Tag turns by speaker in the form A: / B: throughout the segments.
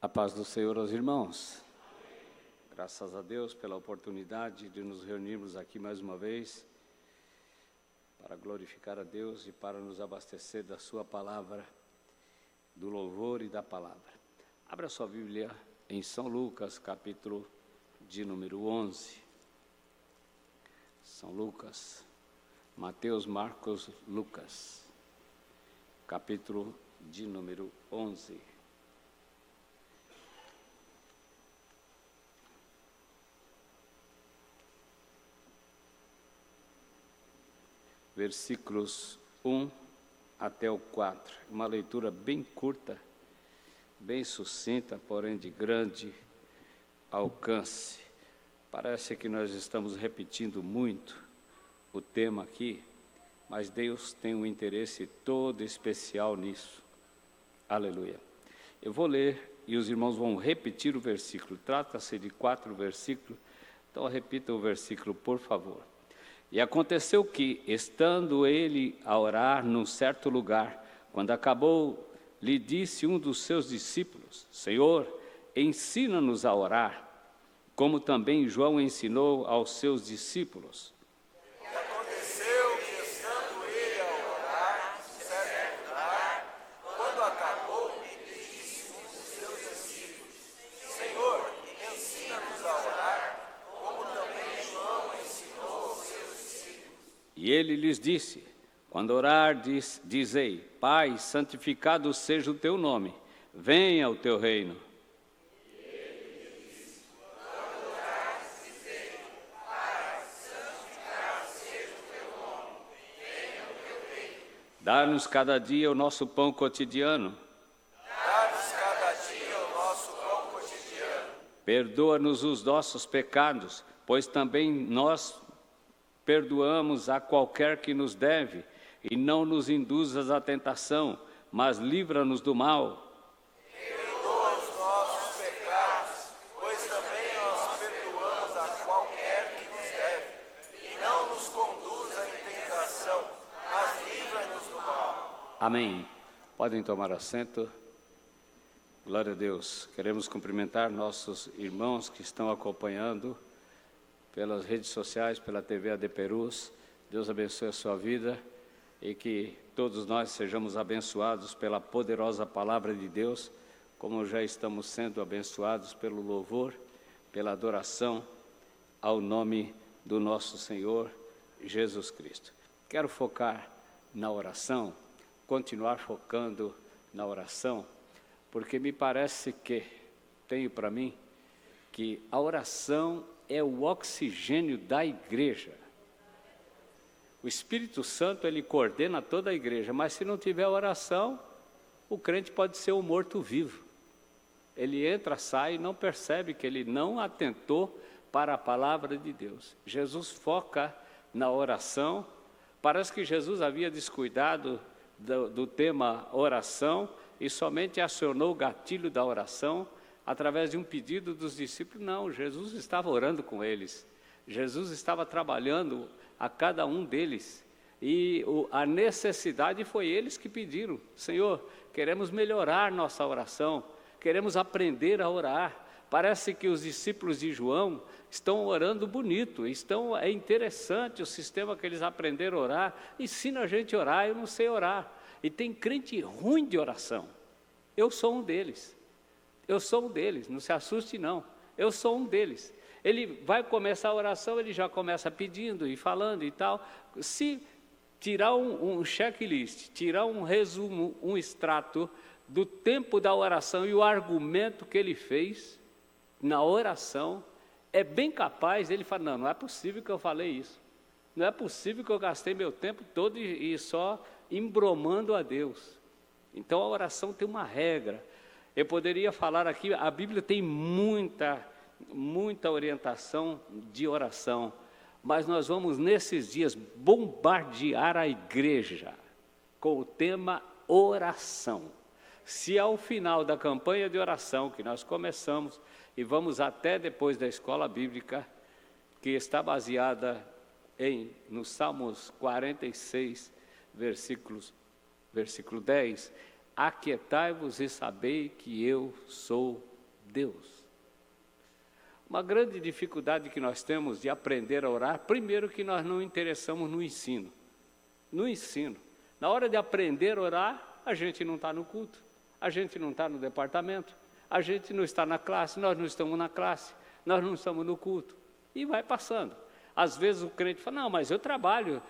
A: A paz do Senhor aos irmãos. Graças a Deus pela oportunidade de nos reunirmos aqui mais uma vez para glorificar a Deus e para nos abastecer da sua palavra, do louvor e da palavra. Abra sua Bíblia em São Lucas, capítulo de número 11. São Lucas, Mateus, Marcos, Lucas, capítulo de número 11. Versículos 1 até o 4, uma leitura bem curta, bem sucinta, porém de grande alcance. Parece que nós estamos repetindo muito o tema aqui, mas Deus tem um interesse todo especial nisso. Aleluia. Eu vou ler e os irmãos vão repetir o versículo. Trata-se de 4 versículos, então repita o versículo, por favor. E aconteceu que, estando ele a orar num certo lugar, quando acabou, lhe disse um dos seus discípulos: Senhor, ensina-nos a orar, como também João ensinou aos seus discípulos.
B: E aconteceu que, estando ele a orar num certo lugar, quando acabou, lhe disse um dos seus discípulos: Senhor, ensina-nos a orar, como também João ensinou aos seus discípulos.
A: E ele lhes disse: quando orar, dizei: Pai, santificado seja o teu nome, venha o teu reino.
B: E ele lhes disse: quando orar, dizei: Pai, santificado seja o teu nome, venha o teu reino.
A: Dá-nos cada dia o nosso pão cotidiano.
B: Dá-nos cada dia o nosso pão cotidiano.
A: Perdoa-nos os nossos pecados, pois também nós perdoamos a qualquer que nos deve, e não nos induzas à tentação, mas livra-nos do mal.
B: Perdoa os nossos pecados, pois também nós perdoamos a qualquer que nos deve, e não nos conduza em tentação, mas livra-nos do mal.
A: Amém. Podem tomar assento. Glória a Deus. Queremos cumprimentar nossos irmãos que estão acompanhando pelas redes sociais, pela TV AD Perus. Deus abençoe a sua vida e que todos nós sejamos abençoados pela poderosa palavra de Deus, como já estamos sendo abençoados pelo louvor, pela adoração ao nome do nosso Senhor Jesus Cristo. Quero focar na oração, continuar focando na oração, porque me parece que, tenho para mim, que a oração é o oxigênio da igreja. O Espírito Santo, ele coordena toda a igreja, mas se não tiver oração, o crente pode ser um morto-vivo. Ele entra, sai e não percebe que ele não atentou para a palavra de Deus. Jesus foca na oração. Parece que Jesus havia descuidado do tema oração e somente acionou o gatilho da oração através de um pedido dos discípulos. Não, Jesus estava orando com eles. Jesus estava trabalhando a cada um deles. E a necessidade foi eles que pediram: Senhor, queremos melhorar nossa oração, queremos aprender a orar. Parece que os discípulos de João estão orando bonito, é interessante o sistema que eles aprenderam a orar. Ensina a gente a orar, eu não sei orar. E tem crente ruim de oração. Eu sou um deles. Eu sou um deles, não se assuste não. Eu sou um deles. Ele vai começar a oração, ele já começa pedindo e falando e tal. Se tirar um checklist, tirar um resumo, um extrato do tempo da oração e o argumento que ele fez na oração, é bem capaz ele falar: não é possível que eu falei isso. Não é possível que eu gastei meu tempo todo e só embromando a Deus. Então a oração tem uma regra. Eu poderia falar aqui, a Bíblia tem muita orientação de oração, mas nós vamos nesses dias bombardear a igreja com o tema oração. Se ao final da campanha de oração que nós começamos e vamos até depois da escola bíblica, que está baseada no Salmos 46, versículo 10, aquietai-vos e sabei que eu sou Deus. Uma grande dificuldade que nós temos de aprender a orar, primeiro que nós não interessamos no ensino. No ensino. Na hora de aprender a orar, a gente não está no culto, a gente não está no departamento, a gente não está na classe, nós não estamos na classe, nós não estamos no culto. E vai passando. Às vezes o crente fala, não, mas eu trabalho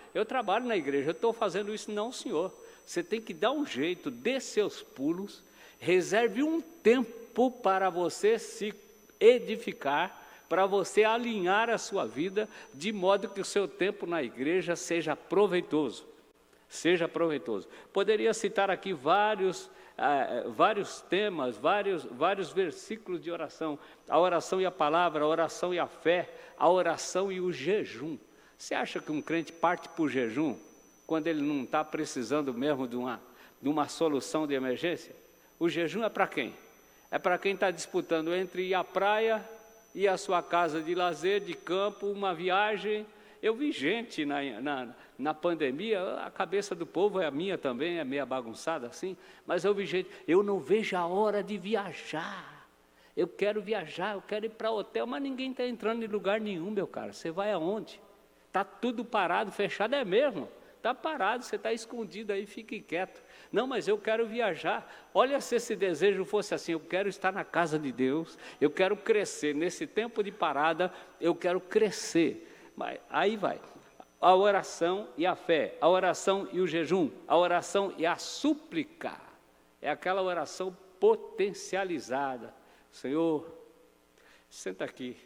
A: na igreja, eu estou fazendo isso. Não, senhor. Você tem que dar um jeito, dê seus pulos, reserve um tempo para você se edificar, para você alinhar a sua vida, de modo que o seu tempo na igreja seja proveitoso. Seja proveitoso. Poderia citar aqui vários temas, vários versículos de oração. A oração e a palavra, a oração e a fé, a oração e o jejum. Você acha que um crente parte para o jejum quando ele não está precisando mesmo de uma solução de emergência? O jejum é para quem? É para quem está disputando entre ir à praia e a sua casa de lazer, de campo, uma viagem. Eu vi gente na pandemia, a cabeça do povo é a minha também, é meio bagunçada assim, mas eu vi gente, eu não vejo a hora de viajar. Eu quero viajar, eu quero ir para hotel, mas ninguém está entrando em lugar nenhum, meu cara. Você vai aonde? Está tudo parado, fechado, é mesmo. Está parado, você está escondido aí, fique quieto. Não, mas eu quero viajar. Olha, se esse desejo fosse assim, eu quero estar na casa de Deus, eu quero crescer. Nesse tempo de parada, eu quero crescer. Mas aí vai. A oração e a fé, a oração e o jejum, a oração e a súplica. É aquela oração potencializada. Senhor, senta aqui.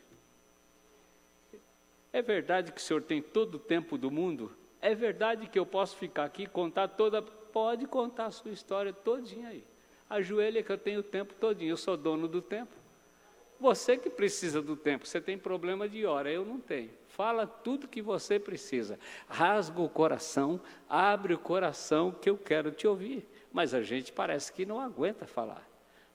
A: É verdade que o Senhor tem todo o tempo do mundo? É verdade que eu posso ficar aqui e contar toda... Pode contar a sua história todinha aí. Ajoelha que eu tenho o tempo todinho, eu sou dono do tempo. Você que precisa do tempo, você tem problema de hora, eu não tenho. Fala tudo que você precisa. Rasga o coração, abre o coração que eu quero te ouvir. Mas a gente parece que não aguenta falar.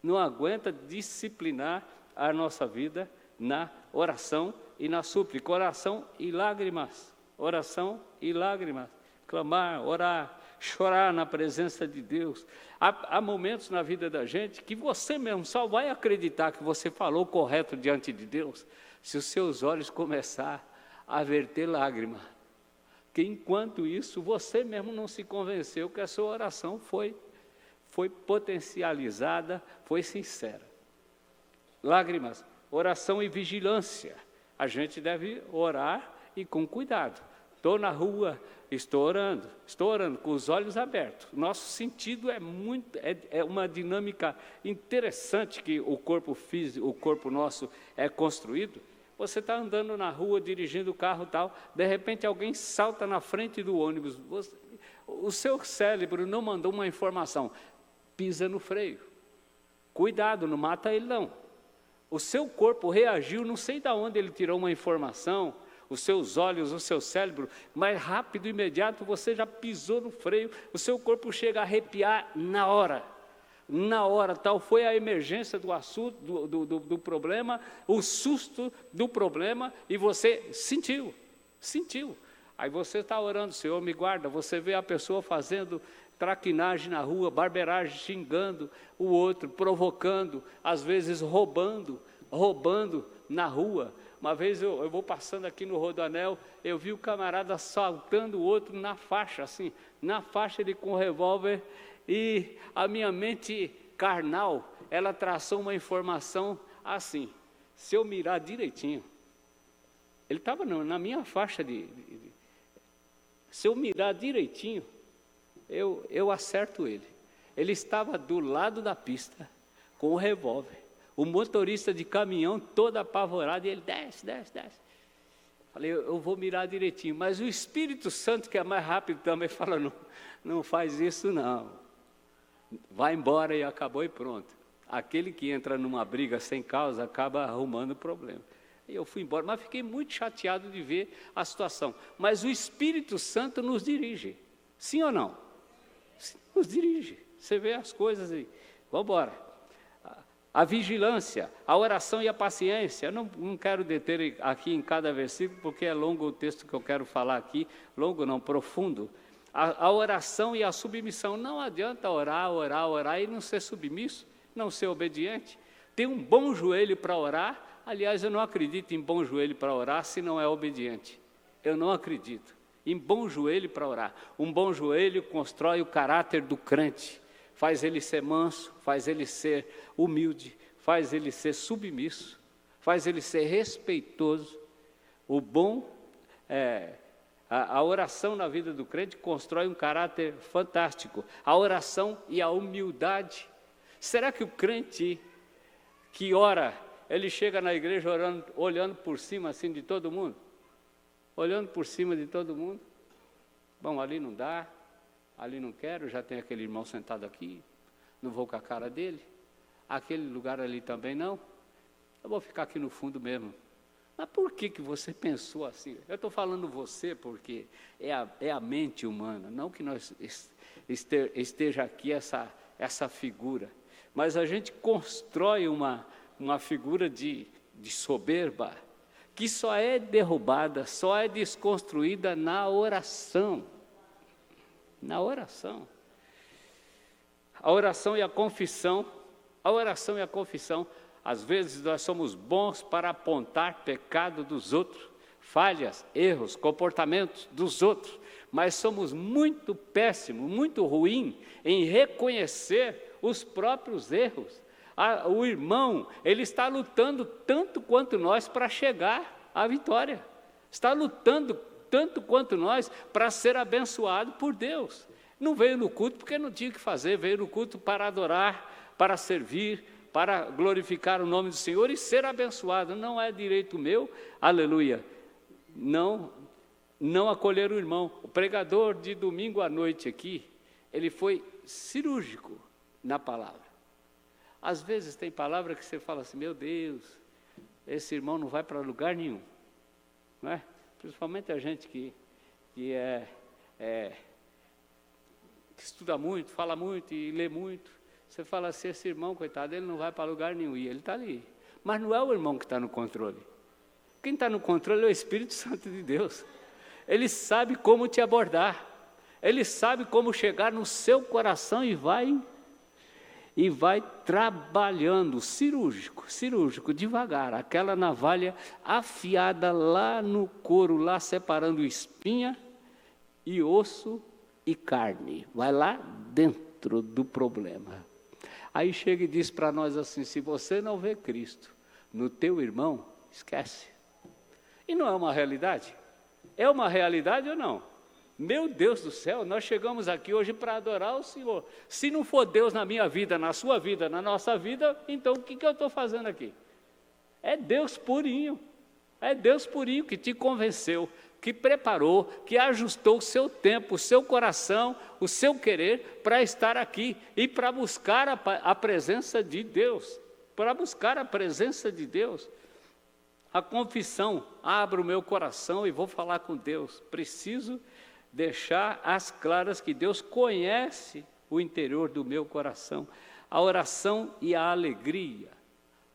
A: Não aguenta disciplinar a nossa vida na oração e na súplica. Oração e lágrimas. Oração e lágrimas. Clamar, orar, chorar na presença de Deus. Há momentos na vida da gente que você mesmo só vai acreditar que você falou correto diante de Deus se os seus olhos começar a verter lágrima. Que enquanto isso, você mesmo não se convenceu que a sua oração foi potencializada, foi sincera. Lágrimas, oração e vigilância. A gente deve orar e com cuidado. Estou na rua, estou orando com os olhos abertos. Nosso sentido é uma dinâmica interessante que o corpo físico, o corpo nosso é construído. Você está andando na rua, dirigindo o carro e tal, de repente alguém salta na frente do ônibus. O seu cérebro não mandou uma informação, pisa no freio. Cuidado, não mata ele não. O seu corpo reagiu, não sei de onde ele tirou uma informação, os seus olhos, o seu cérebro, mais rápido, imediato, você já pisou no freio, o seu corpo chega a arrepiar na hora. Na hora, tal foi a emergência do assunto, do problema, o susto do problema, e você sentiu. Aí você está orando, Senhor, me guarda, você vê a pessoa fazendo traquinagem na rua, barbeiragem, xingando o outro, provocando, às vezes roubando na rua. Uma vez eu vou passando aqui no Rodoanel, eu vi o camarada assaltando o outro na faixa, assim, na faixa ele com o revólver, e a minha mente carnal, ela traçou uma informação assim, se eu mirar direitinho, ele estava na minha faixa se eu mirar direitinho, eu acerto ele. Ele estava do lado da pista, com o revólver. O motorista de caminhão todo apavorado, e ele desce. Falei, eu vou mirar direitinho. Mas o Espírito Santo, que é mais rápido também, fala, não faz isso não. Vai embora e acabou e pronto. Aquele que entra numa briga sem causa, acaba arrumando problema. E eu fui embora, mas fiquei muito chateado de ver a situação. Mas o Espírito Santo nos dirige. Sim ou não? Nos dirige. Você vê as coisas aí. Vamos embora. A vigilância, a oração e a paciência. Eu não quero deter aqui em cada versículo, porque é longo o texto que eu quero falar aqui. Longo não, profundo. A oração e a submissão. Não adianta orar e não ser submisso, não ser obediente. ter um bom joelho para orar. Aliás, eu não acredito em bom joelho para orar se não é obediente. Eu não acredito em bom joelho para orar. Um bom joelho constrói o caráter do crente, faz ele ser manso, faz ele ser humilde, faz ele ser submisso, faz ele ser respeitoso. O bom, a oração na vida do crente constrói um caráter fantástico. A oração e a humildade. Será que o crente que ora, ele chega na igreja orando, olhando por cima assim de todo mundo? Olhando por cima de todo mundo? Bom, ali não dá, ali não quero, já tem aquele irmão sentado aqui, não vou com a cara dele. Aquele lugar ali também não, eu vou ficar aqui no fundo mesmo. Mas por que você pensou assim? Eu estou falando você porque é a mente humana, não que nós esteja aqui essa figura, mas a gente constrói uma figura de soberba, que só é derrubada, só é desconstruída na oração. Na oração. A oração e a confissão. A oração e a confissão. Às vezes nós somos bons para apontar pecado dos outros, falhas, erros, comportamentos dos outros, mas somos muito péssimos, muito ruins em reconhecer os próprios erros. O irmão, ele está lutando tanto quanto nós para chegar à vitória. Está lutando tanto quanto nós para ser abençoado por Deus. Não veio no culto porque não tinha o que fazer, veio no culto para adorar, para servir, para glorificar o nome do Senhor e ser abençoado. Não é direito meu, aleluia, não acolher o irmão. O pregador de domingo à noite aqui, ele foi cirúrgico na palavra. Às vezes tem palavra que você fala assim, meu Deus, esse irmão não vai para lugar nenhum, não é? Principalmente a gente que estuda muito, fala muito e lê muito. Você fala assim, esse irmão, coitado, ele não vai para lugar nenhum, e ele está ali. Mas não é o irmão que está no controle. Quem está no controle é o Espírito Santo de Deus. Ele sabe como te abordar, ele sabe como chegar no seu coração e vai trabalhando, cirúrgico, devagar, aquela navalha afiada lá no couro, lá separando espinha e osso e carne, vai lá dentro do problema. Aí chega e diz para nós assim, se você não vê Cristo no teu irmão, esquece. E não é uma realidade? É uma realidade ou não? Meu Deus do céu, nós chegamos aqui hoje para adorar o Senhor. Se não for Deus na minha vida, na sua vida, na nossa vida, então o que eu estou fazendo aqui? É Deus purinho que te convenceu, que preparou, que ajustou o seu tempo, o seu coração, o seu querer para estar aqui e para buscar a presença de Deus, A confissão, abro o meu coração e vou falar com Deus, preciso deixar às claras que Deus conhece o interior do meu coração. A oração e a alegria.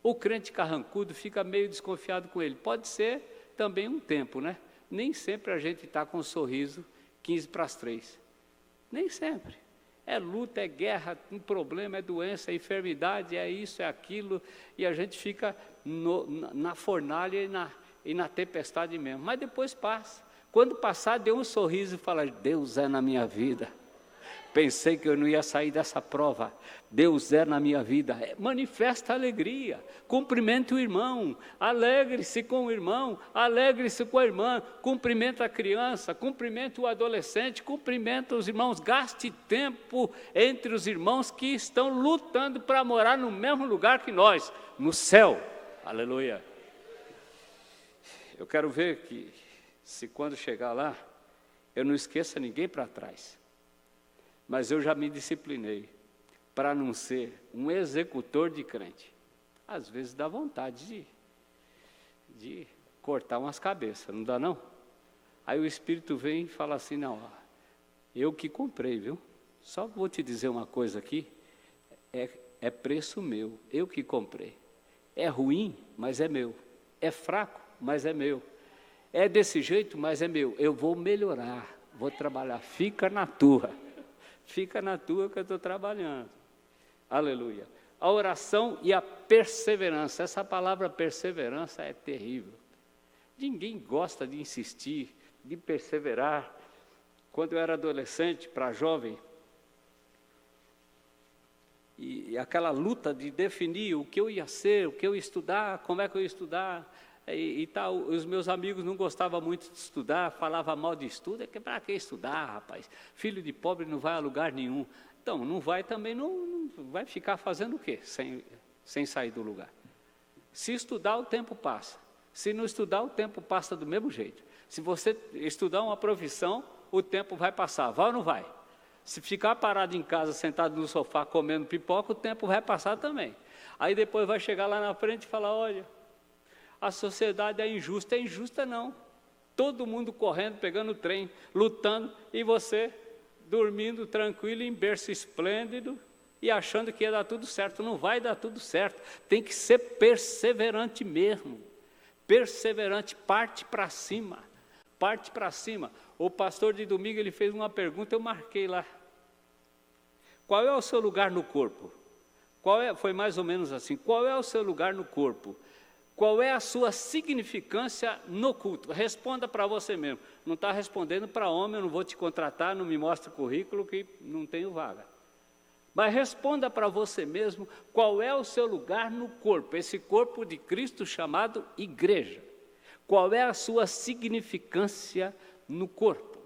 A: O crente carrancudo fica meio desconfiado com ele. Pode ser também um tempo, né? Nem sempre a gente está com um sorriso 15:3. Nem sempre. É luta, é guerra, um problema, é doença, é enfermidade, é isso, é aquilo. E a gente fica na fornalha e na tempestade mesmo. Mas depois passa. Quando passar, dê um sorriso e fala, Deus é na minha vida. Pensei que eu não ia sair dessa prova. Deus é na minha vida. Manifesta alegria. Cumprimente o irmão. Alegre-se com o irmão. Alegre-se com a irmã. Cumprimenta a criança. Cumprimenta o adolescente. Cumprimenta os irmãos. Gaste tempo entre os irmãos que estão lutando para morar no mesmo lugar que nós. No céu. Aleluia. Eu quero ver que, se quando chegar lá, eu não esqueça ninguém para trás. Mas eu já me disciplinei para não ser um executor de crente. Às vezes dá vontade de cortar umas cabeças, não dá não? Aí o Espírito vem e fala assim, não, ó, eu que comprei, viu? Só vou te dizer uma coisa aqui, é preço meu, eu que comprei. É ruim, mas é meu. É fraco, mas é meu. É desse jeito, mas é meu. Eu vou melhorar, vou trabalhar, fica na tua. Fica na tua que eu estou trabalhando. Aleluia. a oração e a perseverança. Essa palavra perseverança é terrível. Ninguém gosta de insistir, de perseverar. Quando eu era adolescente, para jovem, e aquela luta de definir o que eu ia ser, o que eu ia estudar, como é que eu ia estudar, e tal, os meus amigos não gostavam muito de estudar, falavam mal de estudo, para que estudar, rapaz? Filho de pobre não vai a lugar nenhum. Então, não vai também, não vai ficar fazendo o quê? Sem sair do lugar. Se estudar, o tempo passa. Se não estudar, o tempo passa do mesmo jeito. Se você estudar uma profissão, o tempo vai passar, vai ou não vai? Se ficar parado em casa, sentado no sofá, comendo pipoca, o tempo vai passar também. Aí depois vai chegar lá na frente e falar, olha, a sociedade é injusta não. Todo mundo correndo, pegando o trem, lutando, e você dormindo tranquilo, em berço esplêndido, e achando que ia dar tudo certo. Não vai dar tudo certo, tem que ser perseverante mesmo. Perseverante, parte para cima. Parte para cima. O pastor de domingo, ele fez uma pergunta, eu marquei lá. Qual é o seu lugar no corpo? Foi mais ou menos assim, qual é o seu lugar no corpo? Qual é a sua significância no culto? Responda para você mesmo. Não está respondendo para homem, eu não vou te contratar, não me mostre currículo que não tenho vaga. Mas responda para você mesmo, qual é o seu lugar no corpo? Esse corpo de Cristo chamado igreja. Qual é a sua significância no corpo?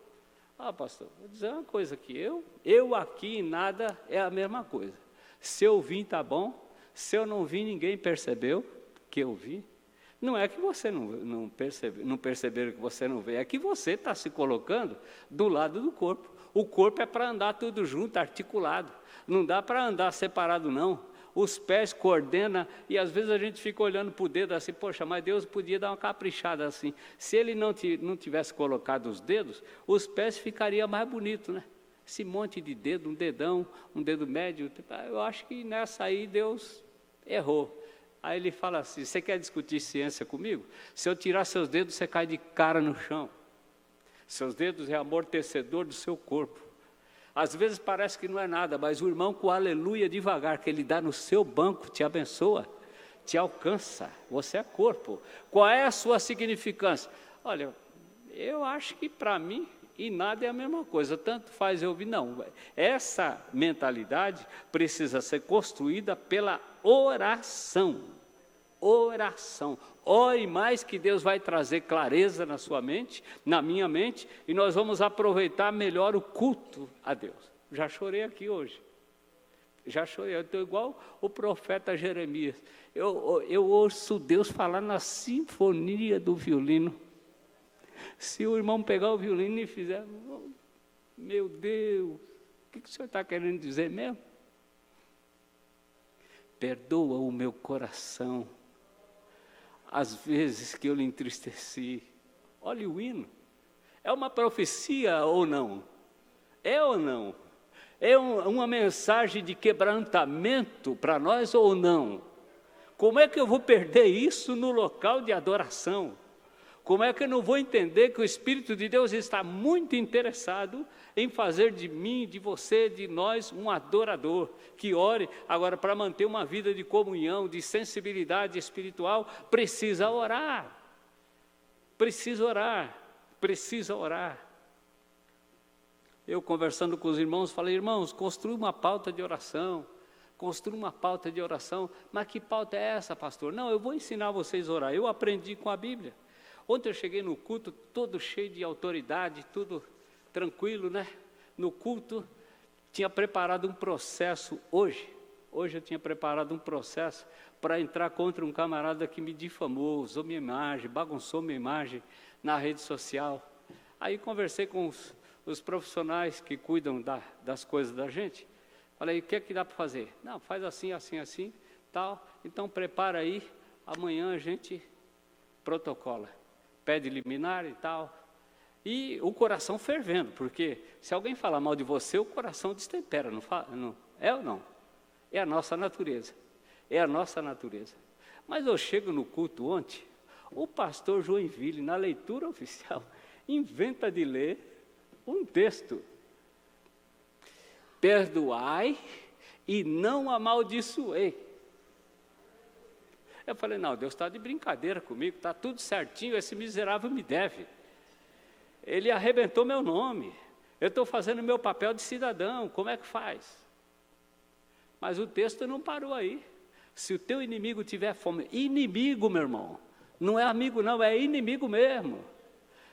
A: Ah, pastor, vou dizer uma coisa aqui, eu aqui em nada é a mesma coisa. Se eu vim, tá bom. Se eu não vim, ninguém percebeu que eu vi. Não é que você não perceberam que você não veio, é que você está se colocando do lado do corpo. O corpo é para andar tudo junto, articulado. Não dá para andar separado, não. Os pés coordenam, e às vezes a gente fica olhando para o dedo assim, poxa, mas Deus podia dar uma caprichada assim. Se ele não tivesse colocado os dedos, os pés ficariam mais bonitos, né? Esse monte de dedo, um dedão, um dedo médio, eu acho que nessa aí Deus errou. Aí ele fala assim, você quer discutir ciência comigo? Se eu tirar seus dedos, você cai de cara no chão. Seus dedos é amortecedor do seu corpo. Às vezes parece que não é nada, mas o irmão com aleluia devagar, que ele dá no seu banco, te abençoa, te alcança. Você é corpo. Qual é a sua significância? Olha, eu acho que para mim, e nada é a mesma coisa, tanto faz eu ouvir. Não, essa mentalidade precisa ser construída pela oração. Oração. Ore mais que Deus vai trazer clareza na sua mente, na minha mente, e nós vamos aproveitar melhor o culto a Deus. Já chorei aqui hoje. Já chorei, eu estou igual o profeta Jeremias. Eu ouço Deus falar na sinfonia do violino. Se o irmão pegar o violino e fizer, meu Deus, o que o senhor está querendo dizer mesmo? Perdoa o meu coração, as vezes que eu lhe entristeci. Olha o hino, é uma profecia ou não? É ou não? É uma mensagem de quebrantamento para nós ou não? Como é que eu vou perder isso no local de adoração? Como é que eu não vou entender que o Espírito de Deus está muito interessado em fazer de mim, de você, de nós, um adorador, que ore. Agora, para manter uma vida de comunhão, de sensibilidade espiritual, precisa orar. Precisa orar. Precisa orar. Eu, conversando com os irmãos, falei, irmãos, construa uma pauta de oração. Construa uma pauta de oração. Mas que pauta é essa, pastor? Não, eu vou ensinar vocês a orar. Eu aprendi com a Bíblia. Ontem eu cheguei no culto todo cheio de autoridade, tudo tranquilo, né? No culto, tinha preparado um processo hoje eu tinha preparado um processo para entrar contra um camarada que me difamou, usou minha imagem, bagunçou minha imagem na rede social. Aí conversei com os profissionais que cuidam das coisas da gente. Falei, o que é que dá para fazer? Não, faz assim, assim, assim, tal. Então prepara aí, amanhã a gente protocola. Pede liminar e tal, e o coração fervendo, porque se alguém falar mal de você, o coração destempera, não é ou não? É a nossa natureza, é a nossa natureza. Mas eu chego no culto ontem, o pastor Joinville, na leitura oficial, inventa de ler um texto. Perdoai e não amaldiçoei. Eu falei, não, Deus está de brincadeira comigo, está tudo certinho, esse miserável me deve. Ele arrebentou meu nome, eu estou fazendo meu papel de cidadão, como é que faz? Mas o texto não parou aí. Se o teu inimigo tiver fome, inimigo, meu irmão, não é amigo não, é inimigo mesmo.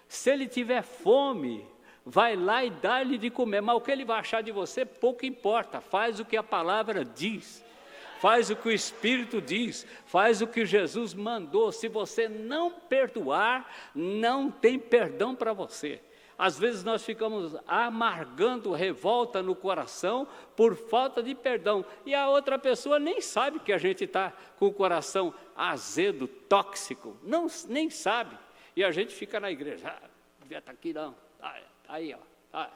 A: Se ele tiver fome, vai lá e dá-lhe de comer, mas o que ele vai achar de você, pouco importa, faz o que a palavra diz. Faz o que o Espírito diz, faz o que Jesus mandou. Se você não perdoar, não tem perdão para você. Às vezes nós ficamos amargando revolta no coração por falta de perdão. E a outra pessoa nem sabe que a gente está com o coração azedo, tóxico. Não, nem sabe. E a gente fica na igreja, não devia estar aqui não. Aí, ó,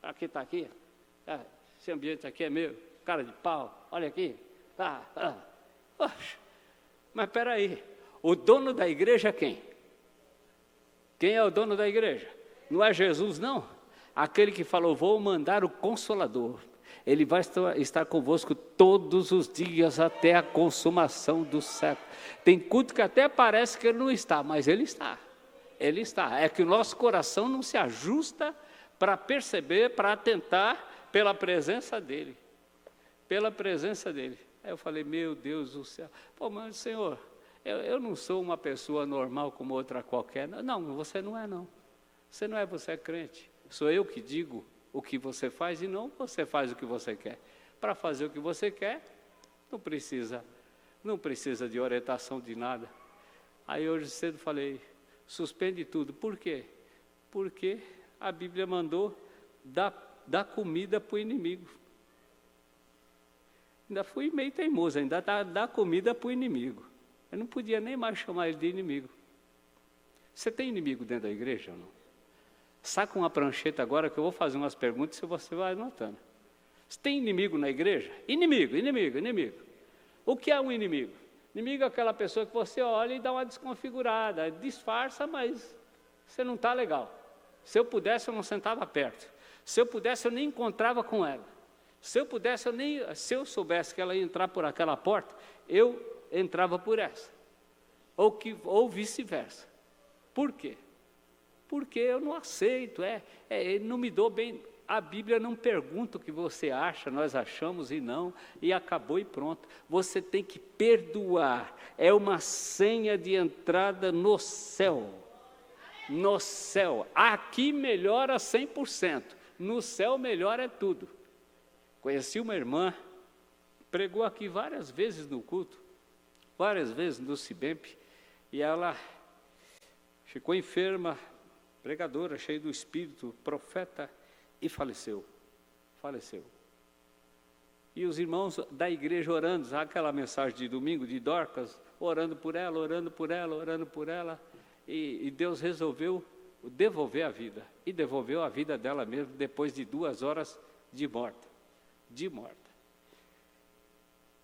A: aqui está aqui. Esse ambiente aqui é meu, cara de pau, olha aqui. Poxa, mas espera aí, o dono da igreja é quem? Quem é o dono da igreja? Não é Jesus, não? Aquele que falou, vou mandar o Consolador. Ele vai estar convosco todos os dias até a consumação do século. Tem culto que até parece que ele não está, mas ele está. Ele está. É que o nosso coração não se ajusta para perceber, para atentar pela presença dele. Pela presença dele. Aí eu falei, meu Deus do céu. Pô, mas Senhor, eu não sou uma pessoa normal como outra qualquer. Não, você não é não. Você não é, você é crente. Sou eu que digo o que você faz e não você faz o que você quer. Para fazer o que você quer, não precisa de orientação de nada. Aí hoje cedo falei, suspende tudo. Por quê? Porque a Bíblia mandou dar comida para o inimigo. Ainda fui meio teimoso, ainda dá comida para o inimigo. Eu não podia nem mais chamar ele de inimigo. Você tem inimigo dentro da igreja ou não? Saca uma prancheta agora que eu vou fazer umas perguntas e você vai anotando. Você tem inimigo na igreja? Inimigo. O que é um inimigo? Inimigo é aquela pessoa que você olha e dá uma desconfigurada, disfarça, mas você não está legal. Se eu pudesse, eu não sentava perto. Se eu pudesse, eu nem encontrava com ela. Se eu soubesse que ela ia entrar por aquela porta, eu entrava por essa. Ou vice-versa. Por quê? Porque eu não aceito, não me dou bem. A Bíblia não pergunta o que você acha, nós achamos e não, e acabou e pronto. Você tem que perdoar. É uma senha de entrada no céu. No céu. Aqui melhora 100%. No céu melhora tudo. Conheci uma irmã, pregou aqui várias vezes no culto, várias vezes no Cibemp, e ela ficou enferma, pregadora, cheia do Espírito, profeta, e faleceu. E os irmãos da igreja orando, sabe aquela mensagem de domingo, de Dorcas, orando por ela, e Deus resolveu devolver a vida, e devolveu a vida dela mesmo, depois de 2 horas de morte.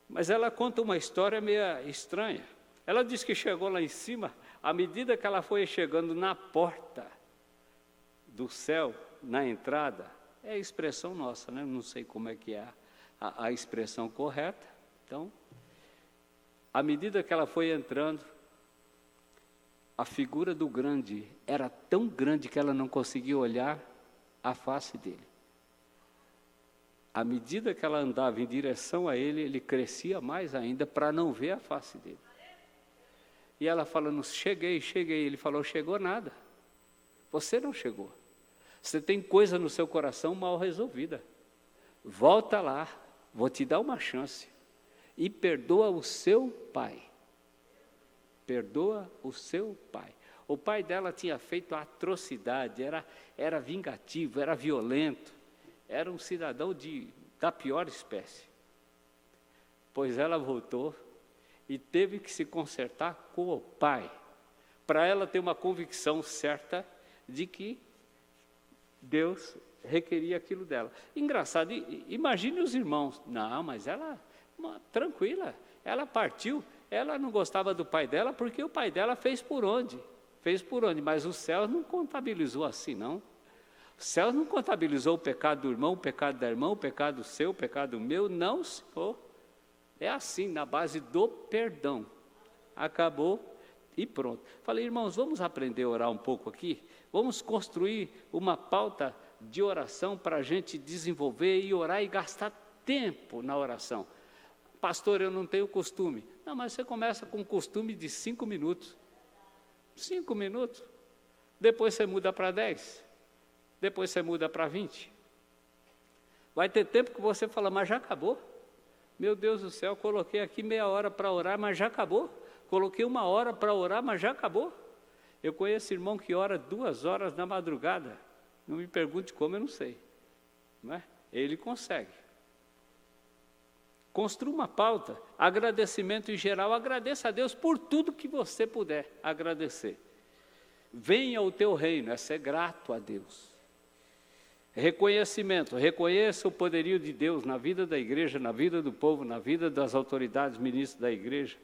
A: Mas ela conta uma história meio estranha. Ela diz que chegou lá em cima, à medida que ela foi chegando na porta do céu, na entrada, é a expressão nossa, né? Não sei como é que é a expressão correta. Então, à medida que ela foi entrando, a figura do grande era tão grande que ela não conseguia olhar a face dele. À medida que ela andava em direção a ele, ele crescia mais ainda para não ver a face dele. E ela falando, cheguei. Ele falou, chegou nada. Você não chegou. Você tem coisa no seu coração mal resolvida. Volta lá, vou te dar uma chance. E perdoa o seu pai. Perdoa o seu pai. O pai dela tinha feito atrocidade, era vingativo, era violento. Era um cidadão da pior espécie. Pois ela voltou e teve que se consertar com o pai, para ela ter uma convicção certa de que Deus requeria aquilo dela. Engraçado, imagine os irmãos. Não, mas ela, tranquila, ela partiu, ela não gostava do pai dela, porque o pai dela fez por onde, mas o céu não contabilizou assim, não. O céu não contabilizou o pecado do irmão, o pecado da irmã, o pecado seu, o pecado meu. Não, Senhor. É assim, na base do perdão. Acabou e pronto. Falei, irmãos, vamos aprender a orar um pouco aqui? Vamos construir uma pauta de oração para a gente desenvolver e orar e gastar tempo na oração. Pastor, eu não tenho costume. Não, mas você começa com um costume de 5 minutos. 5 minutos. Depois você muda para 10. Depois você muda para 20. Vai ter tempo que você fala, mas já acabou? Meu Deus do céu, coloquei aqui meia hora para orar, mas já acabou? Coloquei 1 hora para orar, mas já acabou? Eu conheço irmão que ora 2 horas na madrugada. Não me pergunte como, eu não sei. Não é? Ele consegue. Construa uma pauta, agradecimento em geral, agradeça a Deus por tudo que você puder agradecer. Venha o teu reino, é ser grato a Deus. Reconhecimento, reconheça o poderio de Deus na vida da igreja, na vida do povo, na vida das autoridades, ministros da igreja.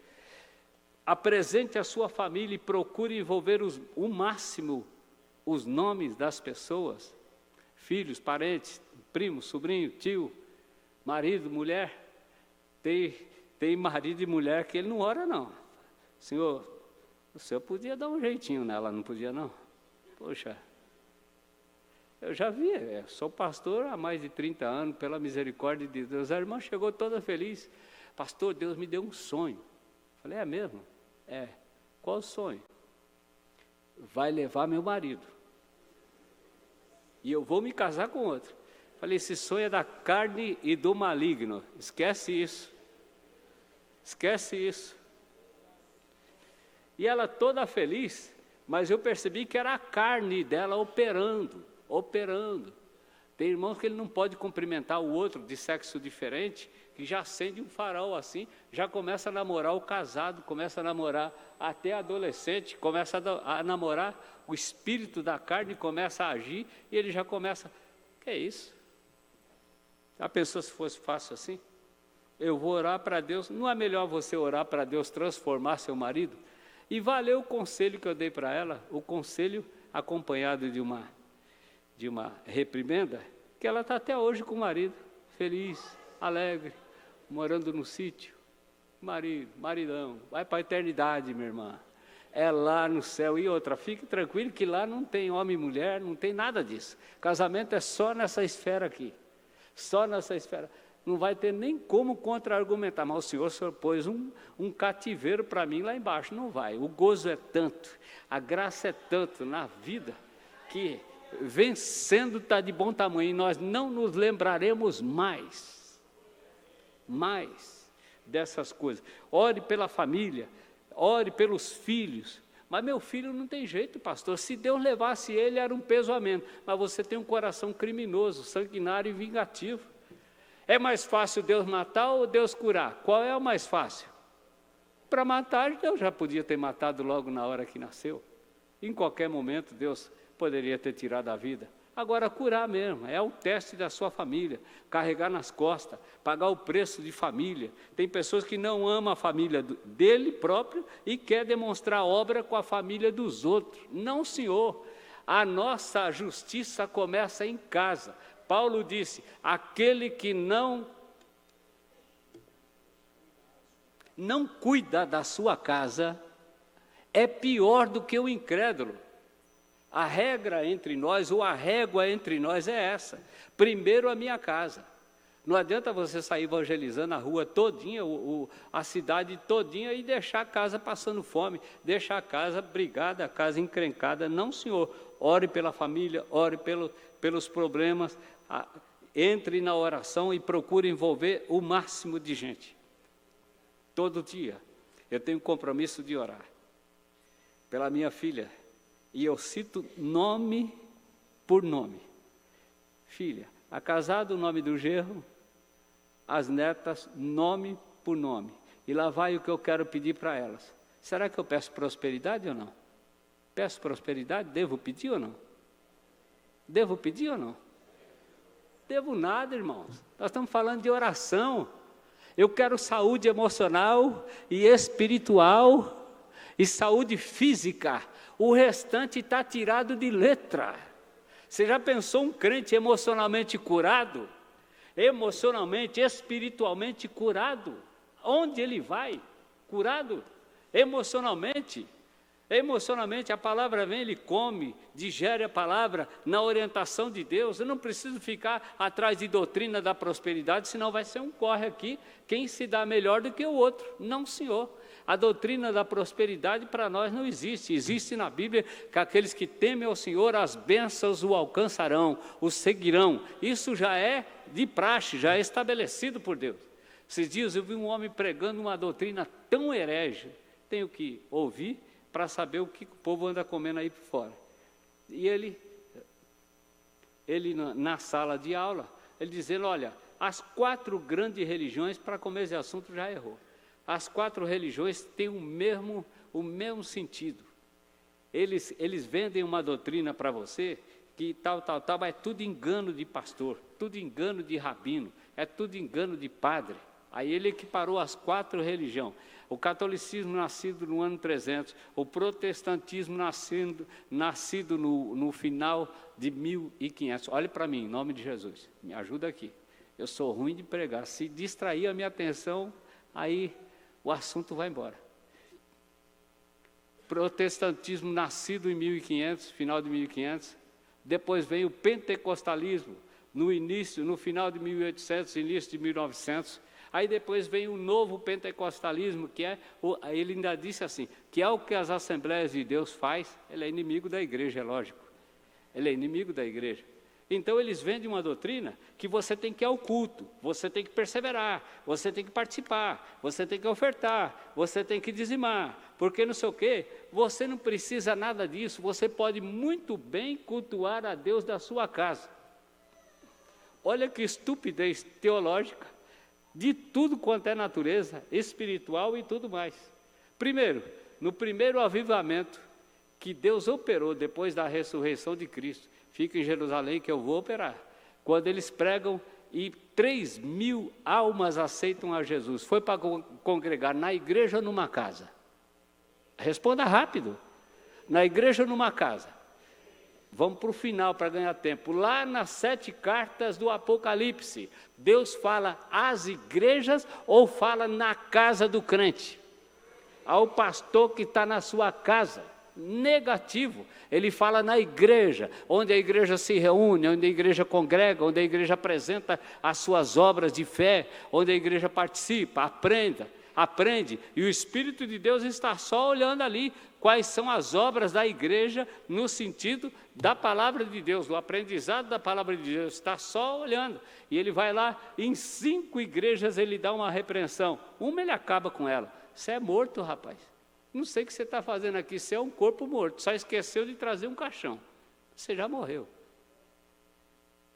A: Apresente a sua família e procure envolver o máximo os nomes das pessoas, filhos, parentes, primo, sobrinho, tio, marido, mulher. Tem marido e mulher que ele não ora não. Senhor, o senhor podia dar um jeitinho nela, não podia não? Poxa, eu já vi, sou pastor há mais de 30 anos, pela misericórdia de Deus. A irmã chegou toda feliz. Pastor, Deus me deu um sonho. Falei, é mesmo? É. Qual o sonho? Vai levar meu marido. E eu vou me casar com outro. Falei, esse sonho é da carne e do maligno. Esquece isso. Esquece isso. E ela toda feliz, mas eu percebi que era a carne dela operando. Tem irmãos que ele não pode cumprimentar o outro de sexo diferente, que já acende um farol assim, já começa a namorar o casado, começa a namorar até adolescente, começa a namorar, o espírito da carne começa a agir, e ele já começa, que é isso? A pessoa, se fosse fácil assim, eu vou orar para Deus, não é melhor você orar para Deus transformar seu marido? E valeu o conselho que eu dei para ela, o conselho acompanhado de uma reprimenda, que ela está até hoje com o marido, feliz, alegre, morando no sítio, maridão, vai para a eternidade, minha irmã, é lá no céu. E outra, fique tranquilo que lá não tem homem e mulher, não tem nada disso, casamento é só nessa esfera aqui, só nessa esfera, não vai ter nem como contra-argumentar, mas o senhor pôs um cativeiro para mim lá embaixo, não vai, o gozo é tanto, a graça é tanto na vida, que vencendo está de bom tamanho, e nós não nos lembraremos mais dessas coisas. Ore pela família, ore pelos filhos. Mas meu filho não tem jeito, pastor, se Deus levasse ele era um peso a menos, mas você tem um coração criminoso, sanguinário e vingativo. É mais fácil Deus matar ou Deus curar? Qual é o mais fácil? Para matar, Deus já podia ter matado logo na hora que nasceu. Em qualquer momento Deus poderia ter tirado a vida. Agora, curar mesmo, é o teste da sua família, carregar nas costas, pagar o preço de família. Tem pessoas que não amam a família dele próprio e quer demonstrar obra com a família dos outros. Não, senhor, a nossa justiça começa em casa. Paulo disse, aquele que não cuida da sua casa é pior do que o incrédulo. A regra entre nós, ou a régua entre nós é essa. Primeiro a minha casa. Não adianta você sair evangelizando a rua todinha, a cidade todinha e deixar a casa passando fome, deixar a casa brigada, a casa encrencada. Não, senhor. Ore pela família, ore pelos problemas, entre na oração e procure envolver o máximo de gente. Todo dia eu tenho compromisso de orar pela minha filha. E eu cito nome por nome. Filha, a casada, o nome do genro, as netas, nome por nome. E lá vai o que eu quero pedir para elas. Será que eu peço prosperidade ou não? Peço prosperidade? Devo pedir ou não? Devo pedir ou não? Devo nada, irmãos. Nós estamos falando de oração. Eu quero saúde emocional e espiritual e saúde física. O restante está tirado de letra. Você já pensou um crente emocionalmente curado? Emocionalmente, espiritualmente curado? Onde ele vai? Curado? Emocionalmente? Emocionalmente, a palavra vem, ele come, digere a palavra na orientação de Deus. Eu não preciso ficar atrás de doutrina da prosperidade, senão vai ser um corre aqui, quem se dá melhor do que o outro. Não, senhor. A doutrina da prosperidade para nós não existe. Existe na Bíblia que aqueles que temem ao Senhor, as bênçãos o alcançarão, o seguirão. Isso já é de praxe, já é estabelecido por Deus. Esses dias eu vi um homem pregando uma doutrina tão herege, tenho que ouvir, para saber o que o povo anda comendo aí por fora. E ele na sala de aula, ele dizendo, olha, as 4 grandes religiões, para comer esse assunto já errou. As 4 religiões têm o mesmo sentido. Eles vendem uma doutrina para você, que tal, mas é tudo engano de pastor, tudo engano de rabino, é tudo engano de padre. Aí ele equiparou as 4 religiões. O catolicismo nascido no ano 300, o protestantismo nascido no final de 1500. Olhe para mim, em nome de Jesus, me ajuda aqui. Eu sou ruim de pregar, se distrair a minha atenção, aí o assunto vai embora. Protestantismo nascido em 1500, final de 1500. Depois vem o pentecostalismo, no final de 1800, início de 1900. Aí depois vem o novo pentecostalismo, que ele ainda disse assim, que é o que as Assembleias de Deus faz, ele é inimigo da igreja, é lógico. Ele é inimigo da igreja. Então eles vendem uma doutrina que você tem que ir ao culto, você tem que perseverar, você tem que participar, você tem que ofertar, você tem que dizimar, porque não sei o quê, você não precisa nada disso, você pode muito bem cultuar a Deus da sua casa. Olha que estupidez teológica. De tudo quanto é natureza, espiritual e tudo mais. Primeiro, no primeiro avivamento que Deus operou depois da ressurreição de Cristo, fica em Jerusalém que eu vou operar, quando eles pregam e 3.000 almas aceitam a Jesus, foi para congregar na igreja ou numa casa? Responda rápido. Na igreja ou numa casa? Vamos para o final para ganhar tempo. Lá nas 7 cartas do Apocalipse, Deus fala às igrejas ou fala na casa do crente? Ao pastor que está na sua casa. Negativo. Ele fala na igreja, onde a igreja se reúne, onde a igreja congrega, onde a igreja apresenta as suas obras de fé, onde a igreja participa, aprende, e o Espírito de Deus está só olhando ali quais são as obras da igreja no sentido da palavra de Deus, do aprendizado da palavra de Deus, está só olhando, e ele vai lá, em 5 igrejas ele dá uma repreensão, uma ele acaba com ela, você é morto, rapaz, não sei o que você está fazendo aqui, você é um corpo morto, só esqueceu de trazer um caixão, você já morreu.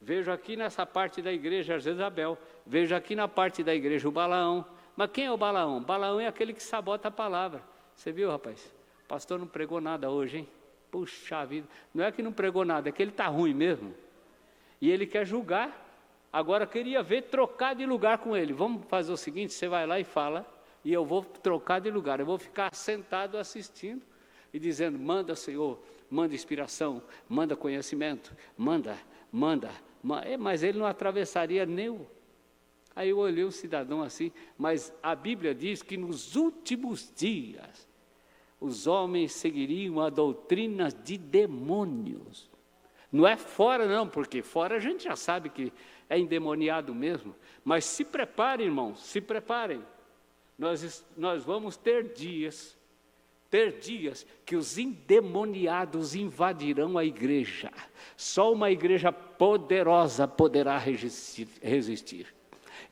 A: Vejo aqui nessa parte da igreja Jezabel, vejo aqui na parte da igreja o Balaão. Mas quem é o Balaão? Balaão é aquele que sabota a palavra. Você viu, rapaz? O pastor não pregou nada hoje, hein? Puxa vida. Não é que não pregou nada, é que ele está ruim mesmo. E ele quer julgar. Agora queria ver trocar de lugar com ele. Vamos fazer o seguinte, você vai lá e fala, e eu vou trocar de lugar. Eu vou ficar sentado assistindo e dizendo, manda, Senhor, manda inspiração, manda conhecimento, manda. Mas ele não atravessaria nem o... Aí eu olhei o cidadão assim, mas a Bíblia diz que nos últimos dias os homens seguiriam a doutrina de demônios. Não é fora não, porque fora a gente já sabe que é endemoniado mesmo. Mas se preparem, irmãos, se preparem. Nós vamos ter dias que os endemoniados invadirão a igreja. Só uma igreja poderosa poderá resistir.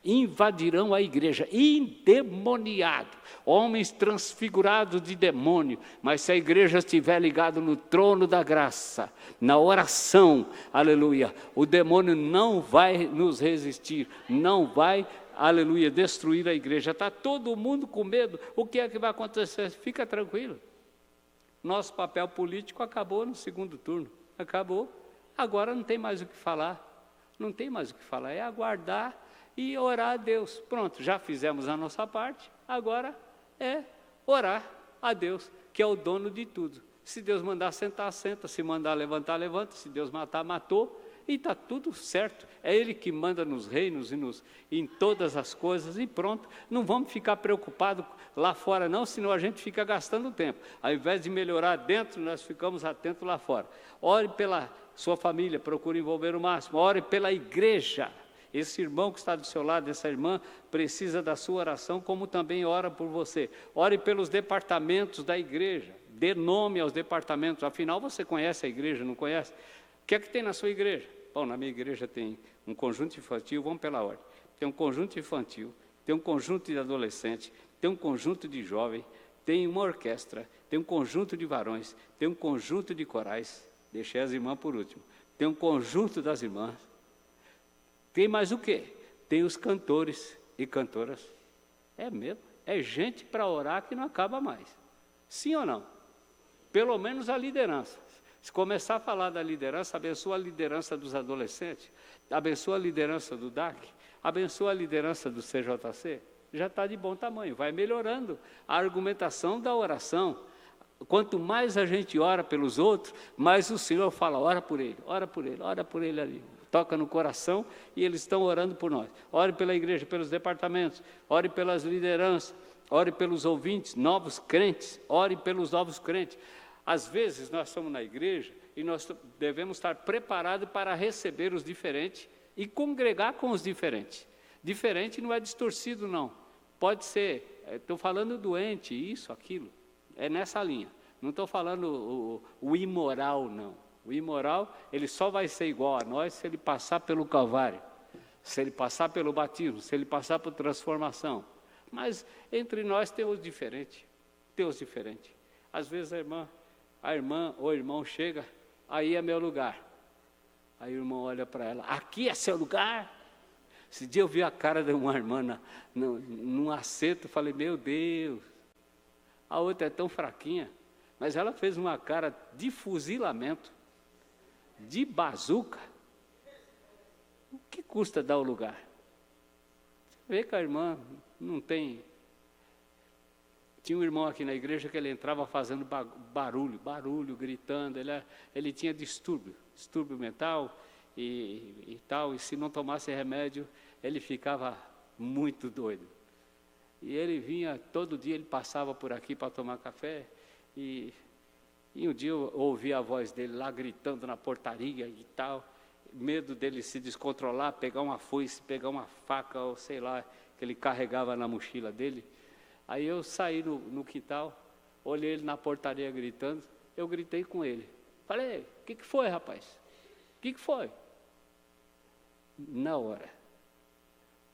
A: Invadirão a igreja, endemoniado, homens transfigurados de demônio, mas se a igreja estiver ligada no trono da graça, na oração, aleluia, o demônio não vai nos resistir, não vai, aleluia, destruir a igreja. Está todo mundo com medo, o que é que vai acontecer? Fica tranquilo, nosso papel político acabou no segundo turno, acabou, agora não tem mais o que falar, é aguardar e orar a Deus. Pronto, já fizemos a nossa parte, agora é orar a Deus, que é o dono de tudo. Se Deus mandar sentar, senta. Se mandar levantar, levanta. Se Deus matar, matou. E está tudo certo. É Ele que manda nos reinos e em todas as coisas e pronto. Não vamos ficar preocupados lá fora não, senão a gente fica gastando tempo. Ao invés de melhorar dentro, nós ficamos atentos lá fora. Ore pela sua família, procure envolver o máximo. Ore pela igreja. Esse irmão que está do seu lado, essa irmã, precisa da sua oração, como também ora por você. Ore pelos departamentos da igreja. Dê nome aos departamentos. Afinal, você conhece a igreja, não conhece? O que é que tem na sua igreja? Bom, na minha igreja tem um conjunto infantil, vamos pela ordem. Tem um conjunto infantil, tem um conjunto de adolescentes, tem um conjunto de jovens, tem uma orquestra, tem um conjunto de varões, tem um conjunto de corais. Deixei as irmãs por último. Tem um conjunto das irmãs. Tem mais o quê? Tem os cantores e cantoras. É mesmo? É gente para orar que não acaba mais. Sim ou não? Pelo menos a liderança. Se começar a falar da liderança, abençoa a liderança dos adolescentes, abençoa a liderança do DAC, abençoa a liderança do CJC, já está de bom tamanho, vai melhorando a argumentação da oração. Quanto mais a gente ora pelos outros, mais o Senhor fala, ora por ele, ora por ele, ora por ele ali. Toca no coração e eles estão orando por nós. Ore pela igreja, pelos departamentos, ore pelas lideranças, ore pelos ouvintes, novos crentes, ore pelos novos crentes. Às vezes nós estamos na igreja e nós devemos estar preparados para receber os diferentes e congregar com os diferentes. Diferente não é distorcido, não. Pode ser, estou falando doente, isso, aquilo. É nessa linha. Não estou falando o imoral, não. O imoral, ele só vai ser igual a nós se ele passar pelo Calvário, se ele passar pelo batismo, se ele passar por transformação. Mas entre nós tem os diferentes. Tem os diferentes. Às vezes a irmã ou o irmão chega, aí é meu lugar. Aí o irmão olha para ela, aqui é seu lugar? Esse dia eu vi a cara de uma irmã num assento, falei, meu Deus, a outra é tão fraquinha, mas ela fez uma cara de fuzilamento, de bazuca. O que custa dar o lugar? Você vê que a irmã não tem... Tinha um irmão aqui na igreja que ele entrava fazendo barulho, gritando, ele tinha distúrbio mental e tal, e se não tomasse remédio, ele ficava muito doido. E ele vinha, todo dia ele passava por aqui para tomar café, e um dia eu ouvi a voz dele lá gritando na portaria e tal, medo dele se descontrolar, pegar uma foice, pegar uma faca, ou sei lá, que ele carregava na mochila dele. Aí eu saí no quintal, olhei ele na portaria gritando, eu gritei com ele. Falei, o que foi, rapaz? O que foi? Na hora,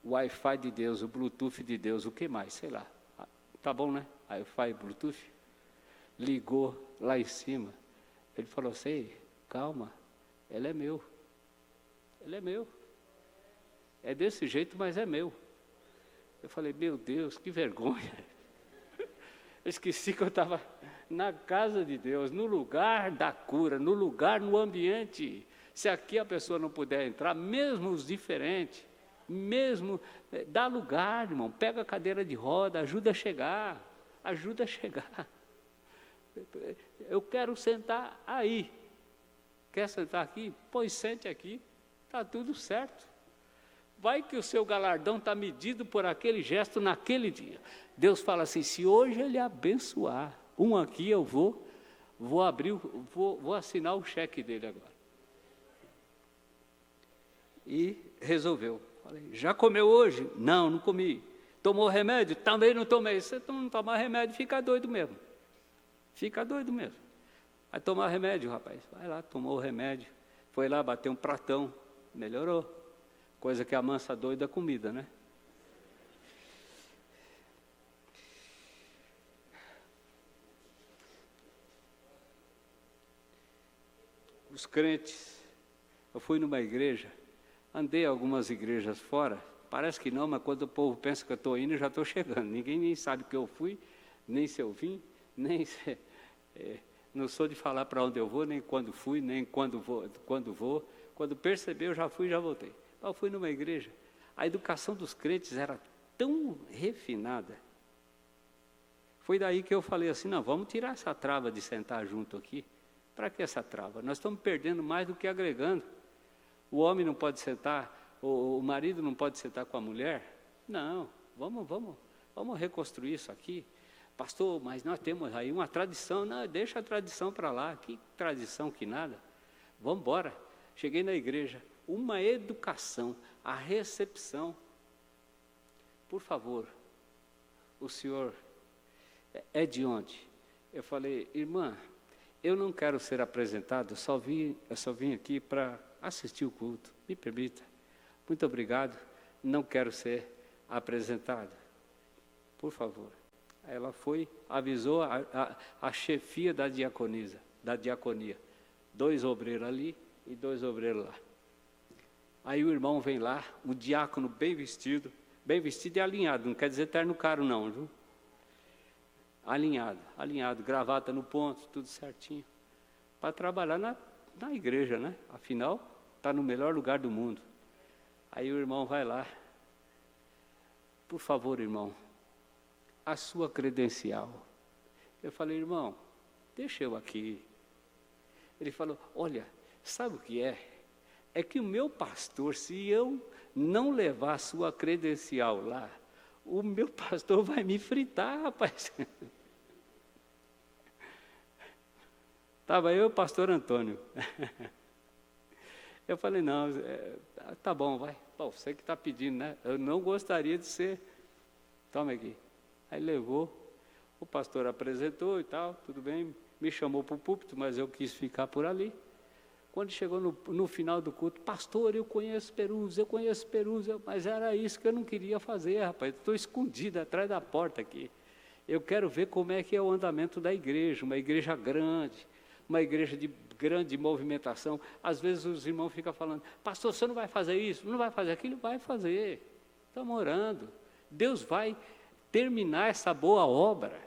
A: o Wi-Fi de Deus, o Bluetooth de Deus, o que mais? Sei lá. Tá bom, né? Wi-Fi, Bluetooth. Ligou lá em cima. Ele falou assim, calma, ele é meu. Ele é meu. É desse jeito, mas é meu. Eu falei, meu Deus, que vergonha. Eu esqueci que eu estava na casa de Deus, no lugar da cura, no ambiente. Se aqui a pessoa não puder entrar, mesmo os diferentes, mesmo, dá lugar, irmão, pega a cadeira de roda, ajuda a chegar. Eu quero sentar aí. Quer sentar aqui? Pois sente aqui, está tudo certo. Vai que o seu galardão está medido por aquele gesto naquele dia. Deus fala assim, se hoje ele abençoar, um aqui eu vou assinar o cheque dele agora. E resolveu. Falei, já comeu hoje? Não, não comi. Tomou remédio? Também não tomei. Se você não tomar remédio, fica doido mesmo. Fica doido mesmo. Vai tomar remédio, rapaz. Vai lá, tomou o remédio. Foi lá, bateu um pratão. Melhorou. Coisa que amansa doida comida, né? Os crentes, eu fui numa igreja, andei algumas igrejas fora, parece que não, mas quando o povo pensa que eu estou indo, eu já estou chegando. Ninguém nem sabe que eu fui, nem se eu vim, nem se, não sou de falar para onde eu vou, nem quando fui, nem quando vou. Quando perceber, eu já fui e já voltei. Eu fui numa igreja, a educação dos crentes era tão refinada, Foi daí que eu falei assim, não, vamos tirar essa trava de sentar junto aqui. Para que essa trava? Nós estamos perdendo mais do que agregando. O homem não pode sentar, o marido não pode sentar com a mulher. Não, vamos reconstruir isso aqui. Pastor, mas nós temos aí uma tradição. Não, deixa a tradição para lá. Que tradição que nada. Vamos embora. Cheguei na igreja. Uma educação, a recepção. Por favor, o senhor é de onde? Eu falei, irmã, eu não quero ser apresentado, eu só vim aqui para assistir o culto. Me permita. Muito obrigado. Não quero ser apresentada. Por favor. Aí ela foi, avisou a chefia da diaconia. 2 obreiros ali e 2 obreiros lá. Aí o irmão vem lá, o diácono bem vestido e alinhado, não quer dizer terno caro não, viu? Alinhado, gravata no ponto, tudo certinho. Para trabalhar na igreja, né? Afinal, está no melhor lugar do mundo. Aí o irmão vai lá. Por favor, irmão, a sua credencial. Eu falei, irmão, deixa eu aqui. Ele falou, olha, sabe o que é? É que o meu pastor, se eu não levar a sua credencial lá, o meu pastor vai me fritar, rapaz. Estava eu e o pastor Antônio. Eu falei, não, tá bom, vai. Bom, você que está pedindo, né? Eu não gostaria de ser. Toma aqui. Aí levou, o pastor apresentou e tal, tudo bem, me chamou para o púlpito, mas eu quis ficar por ali. Quando chegou no final do culto, pastor, eu conheço Perus, mas era isso que eu não queria fazer, rapaz, estou escondido atrás da porta aqui. Eu quero ver como é que é o andamento da igreja, uma igreja grande, uma igreja de grande movimentação. Às vezes os irmãos ficam falando, pastor, você não vai fazer isso, não vai fazer aquilo? Vai fazer, estamos orando. Deus vai terminar essa boa obra,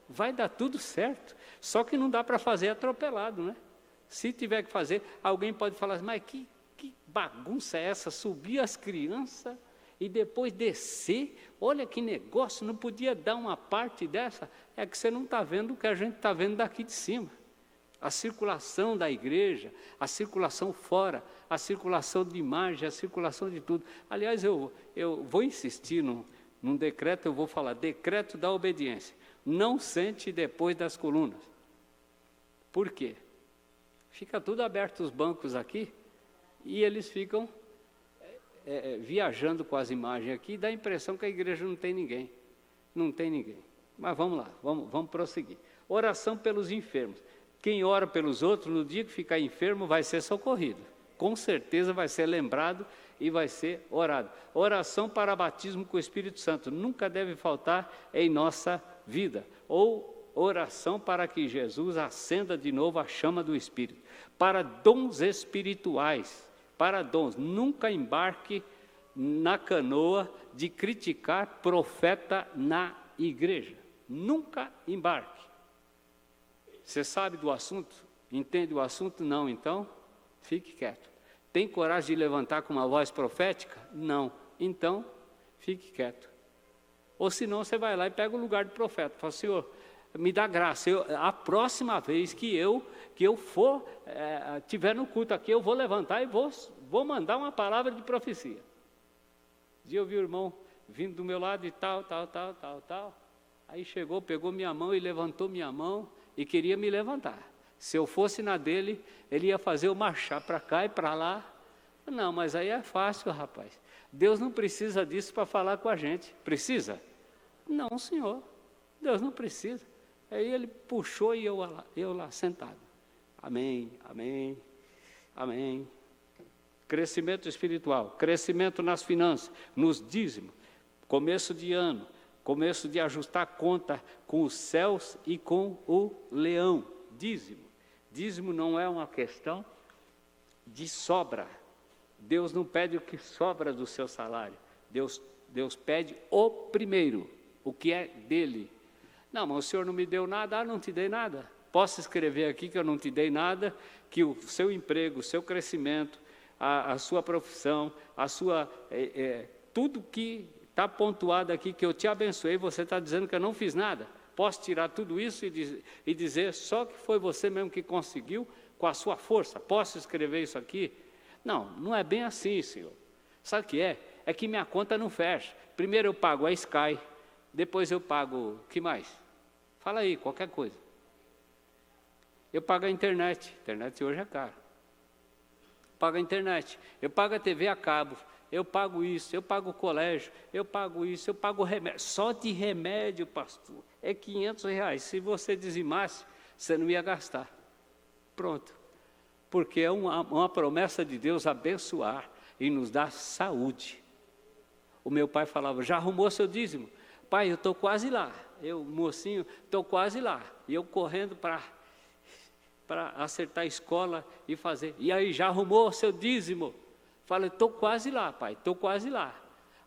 A: vai dar tudo certo, só que não dá para fazer atropelado, né? Se tiver que fazer, alguém pode falar assim, mas que bagunça é essa, subir as crianças e depois descer, olha que negócio, não podia dar uma parte dessa? É que você não está vendo o que a gente está vendo daqui de cima. A circulação da igreja, a circulação fora, a circulação de imagem, a circulação de tudo. Aliás, eu vou insistir num decreto, eu vou falar, decreto da obediência. Não sente depois das colunas. Por quê? Fica tudo aberto os bancos aqui e eles ficam viajando com as imagens aqui, dá a impressão que a igreja não tem ninguém. Não tem ninguém. Mas vamos lá, vamos prosseguir. Oração pelos enfermos. Quem ora pelos outros, no dia que ficar enfermo, vai ser socorrido. Com certeza vai ser lembrado e vai ser orado. Oração para batismo com o Espírito Santo. Nunca deve faltar em nossa vida. Ou oração para que Jesus acenda de novo a chama do Espírito. Para dons espirituais, para dons, nunca embarque na canoa de criticar profeta na igreja. Nunca embarque. Você sabe do assunto? Entende o assunto? Não, então fique quieto. Tem coragem de levantar com uma voz profética? Não, então fique quieto. Ou senão você vai lá e pega o lugar do profeta. Fala, Senhor, me dá graça, a próxima vez que eu for, tiver no culto aqui, eu vou levantar e vou mandar uma palavra de profecia. Um dia eu vi o irmão vindo do meu lado e tal. Aí chegou, pegou minha mão e levantou minha mão e queria me levantar. Se eu fosse na dele, ele ia fazer eu marchar para cá e para lá. Não, mas aí é fácil, rapaz. Deus não precisa disso para falar com a gente. Precisa? Não, senhor. Deus não precisa. Aí ele puxou e eu lá sentado. Amém. Crescimento espiritual, crescimento nas finanças, nos dízimos, começo de ano, começo de ajustar conta com os céus e com o leão. Dízimo não é uma questão de sobra. Deus não pede o que sobra do seu salário. Deus pede o primeiro, o que é dele. Não, mas o senhor não me deu nada, não te dei nada. Posso escrever aqui que eu não te dei nada, que o seu emprego, o seu crescimento, a sua profissão, tudo que está pontuado aqui, que eu te abençoei, você está dizendo que eu não fiz nada. posso tirar tudo isso e dizer só que foi você mesmo que conseguiu com a sua força. Posso escrever isso aqui? Não, não é bem assim, Senhor. Sabe o que é? É que minha conta não fecha. Primeiro eu pago a Sky, depois eu pago, o que mais? Fala aí, qualquer coisa. Eu pago a internet hoje é caro. Pago a internet, eu pago a TV a cabo, eu pago isso, eu pago o colégio, eu pago isso, eu pago o remédio. Só de remédio, pastor, é R$500. Se você dizimasse, você não ia gastar. Pronto. Porque é uma promessa de Deus abençoar e nos dar saúde. O meu pai falava, já arrumou seu dízimo? Pai, eu estou quase lá. Eu, mocinho, estou quase lá. E eu correndo para acertar a escola e fazer. E aí, já arrumou seu dízimo? Falei, estou quase lá, pai, estou quase lá.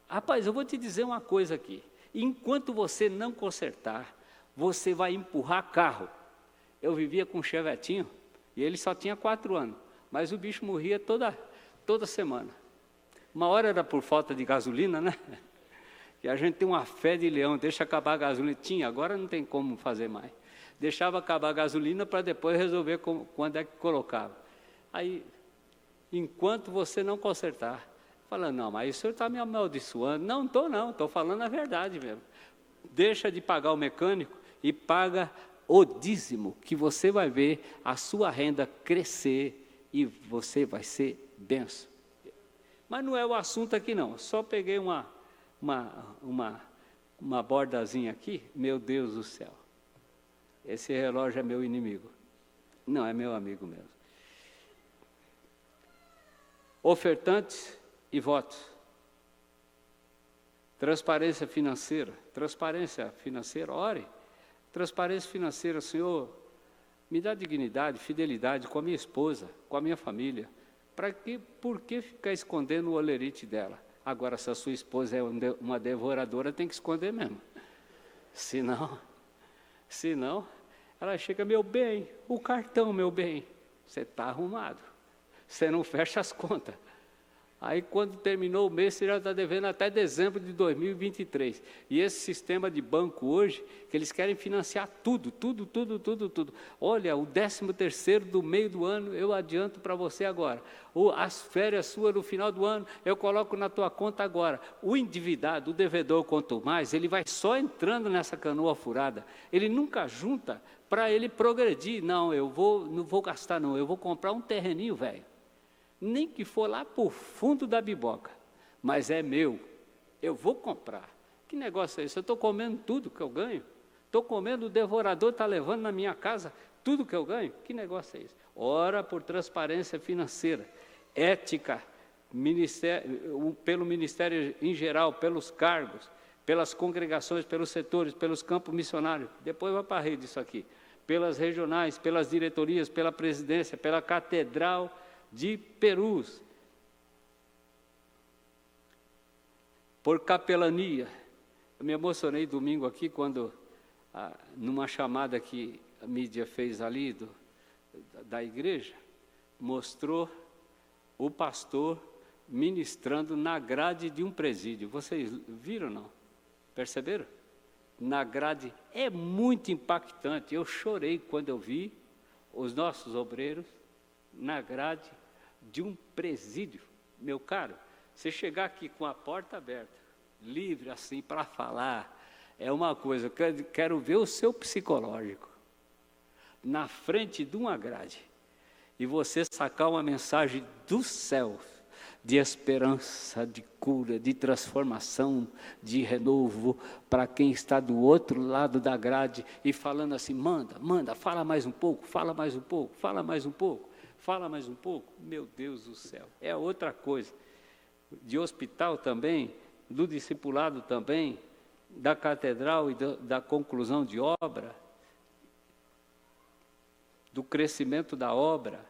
A: Rapaz, eu vou te dizer uma coisa aqui. Enquanto você não consertar, você vai empurrar carro. Eu vivia com um chevetinho, e ele só tinha 4 anos. Mas o bicho morria toda semana. Uma hora era por falta de gasolina, né? E a gente tem uma fé de leão, deixa acabar a gasolina. Tinha, agora não tem como fazer mais. Deixava acabar a gasolina para depois resolver quando é que colocava. Aí, enquanto você não consertar, fala, não, mas o senhor está me amaldiçoando. Não estou falando a verdade mesmo. Deixa de pagar o mecânico e paga o dízimo, que você vai ver a sua renda crescer e você vai ser bênção. Mas não é o assunto aqui não, só peguei uma bordazinha aqui, meu Deus do céu. Esse relógio é meu inimigo. Não, é meu amigo mesmo. Ofertantes e votos. Transparência financeira, ore. Transparência financeira, Senhor, me dá dignidade, fidelidade com a minha esposa, com a minha família. Por que ficar escondendo o olerite dela? Agora, se a sua esposa é uma devoradora, tem que esconder mesmo. Senão, ela chega, meu bem, o cartão, meu bem. Você está arrumado. Você não fecha as contas. Aí, quando terminou o mês, você já está devendo até dezembro de 2023. E esse sistema de banco hoje, que eles querem financiar tudo. Olha, o 13º do meio do ano, eu adianto para você agora. As férias suas no final do ano, eu coloco na tua conta agora. O endividado, o devedor, quanto mais, ele vai só entrando nessa canoa furada. Ele nunca junta para ele progredir. Não vou gastar não, eu vou comprar um terreninho, velho. Nem que for lá para o fundo da biboca, mas é meu, eu vou comprar. Que negócio é esse? Eu estou comendo tudo que eu ganho? Estou comendo, o devorador está levando na minha casa tudo que eu ganho? Que negócio é esse? Ora por transparência financeira, ética, pelo ministério em geral, pelos cargos, pelas congregações, pelos setores, pelos campos missionários. Depois vai para a rede isso aqui. Pelas regionais, pelas diretorias, pela presidência, pela catedral de Perus, por capelania. Eu me emocionei domingo aqui quando, numa chamada que a mídia fez ali da igreja, mostrou o pastor ministrando na grade de um presídio. Vocês viram ou não? Perceberam? Na grade, é muito impactante. Eu chorei quando eu vi os nossos obreiros na grade de um presídio. Meu caro, você chegar aqui com a porta aberta, livre assim para falar, é uma coisa, eu quero ver o seu psicológico na frente de uma grade e você sacar uma mensagem do céu de esperança, de cura, de transformação, de renovo para quem está do outro lado da grade e falando assim, manda, fala mais um pouco, fala mais um pouco, meu Deus do céu, é outra coisa. De hospital também, do discipulado também, da catedral e da conclusão de obra, do crescimento da obra,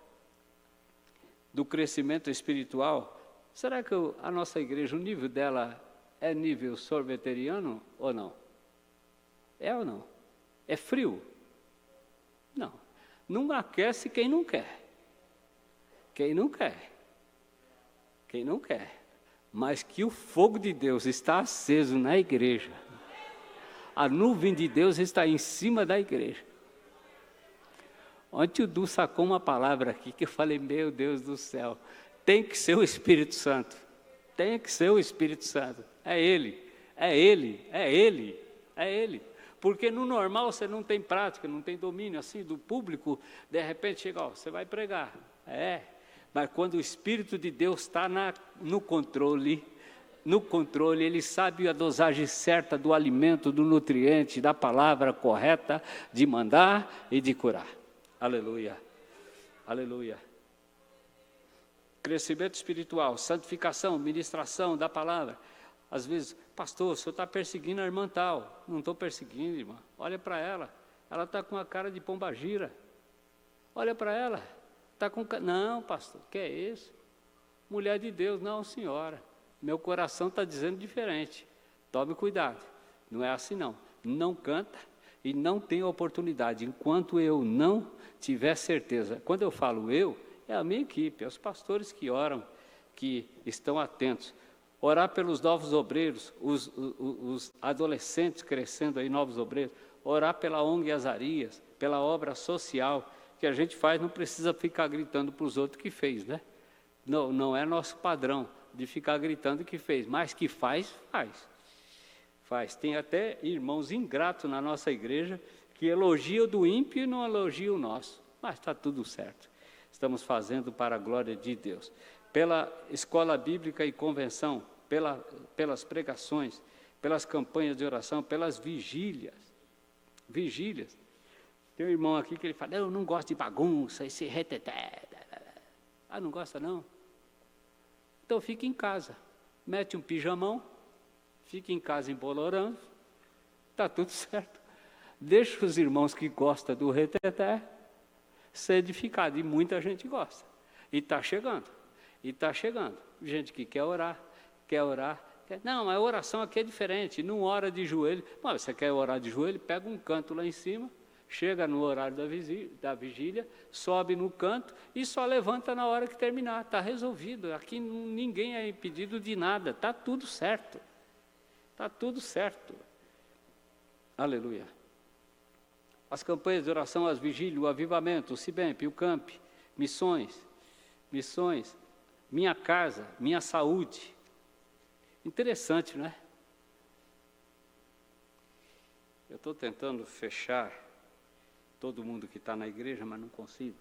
A: do crescimento espiritual. Será que a nossa igreja, o nível dela é nível sorveteriano ou não? É ou não? É frio? Não. Não aquece quem não quer. Quem não quer, mas que o fogo de Deus está aceso na igreja, A nuvem de Deus está em cima da igreja. Ontem o Du sacou uma palavra aqui que eu falei, meu Deus do céu, tem que ser o Espírito Santo. Tem que ser o Espírito Santo. É Ele, é Ele, é Ele, é Ele. Porque no normal você não tem prática, não tem domínio assim do público, de repente chega, ó, você vai pregar. Mas quando o Espírito de Deus está no controle, Ele sabe a dosagem certa do alimento, do nutriente, da palavra correta, de mandar e de curar. Aleluia, aleluia. Crescimento espiritual, santificação, ministração da palavra. Às vezes, pastor, o senhor está perseguindo a irmã tal. Não estou perseguindo, irmã. Olha para ela. Ela está com a cara de pombagira. Olha para ela. Tá com... Não, pastor, que é isso? Mulher de Deus, não, senhora. Meu coração está dizendo diferente. Tome cuidado. Não é assim, não. Não canta e não tem oportunidade. Enquanto eu não tiver certeza. Quando eu falo eu, é a minha equipe, é os pastores que oram, que estão atentos. Orar pelos novos obreiros, os adolescentes crescendo aí, novos obreiros. Orar pela ONG Azarias, pela obra social que a gente faz, não precisa ficar gritando para os outros que fez, né? Não é nosso padrão de ficar gritando que fez, mas que faz. Tem até irmãos ingratos na nossa igreja que elogiam do ímpio e não elogiam o nosso, mas está tudo certo. Estamos fazendo para a glória de Deus. Pela escola bíblica e convenção, pelas pregações, pelas campanhas de oração, pelas vigílias. Tem um irmão aqui que ele fala, eu não gosto de bagunça, esse reteté. Ah, não gosta não? Então fica em casa, mete um pijamão, fica em casa embolorando, está tudo certo. Deixa os irmãos que gostam do reteté ser edificados, e muita gente gosta. E está chegando. Gente que quer orar. Não, a oração aqui é diferente, não ora de joelho. Mas você quer orar de joelho? Pega um canto lá em cima, chega no horário da vigília, sobe no canto e só levanta na hora que terminar. Está resolvido. Aqui ninguém é impedido de nada. Está tudo certo. Aleluia. As campanhas de oração, as vigílias, o avivamento, o CIBEMP, o CAMP, missões, minha casa, minha saúde. Interessante, não é? Eu estou tentando fechar todo mundo que está na igreja, mas não consigo.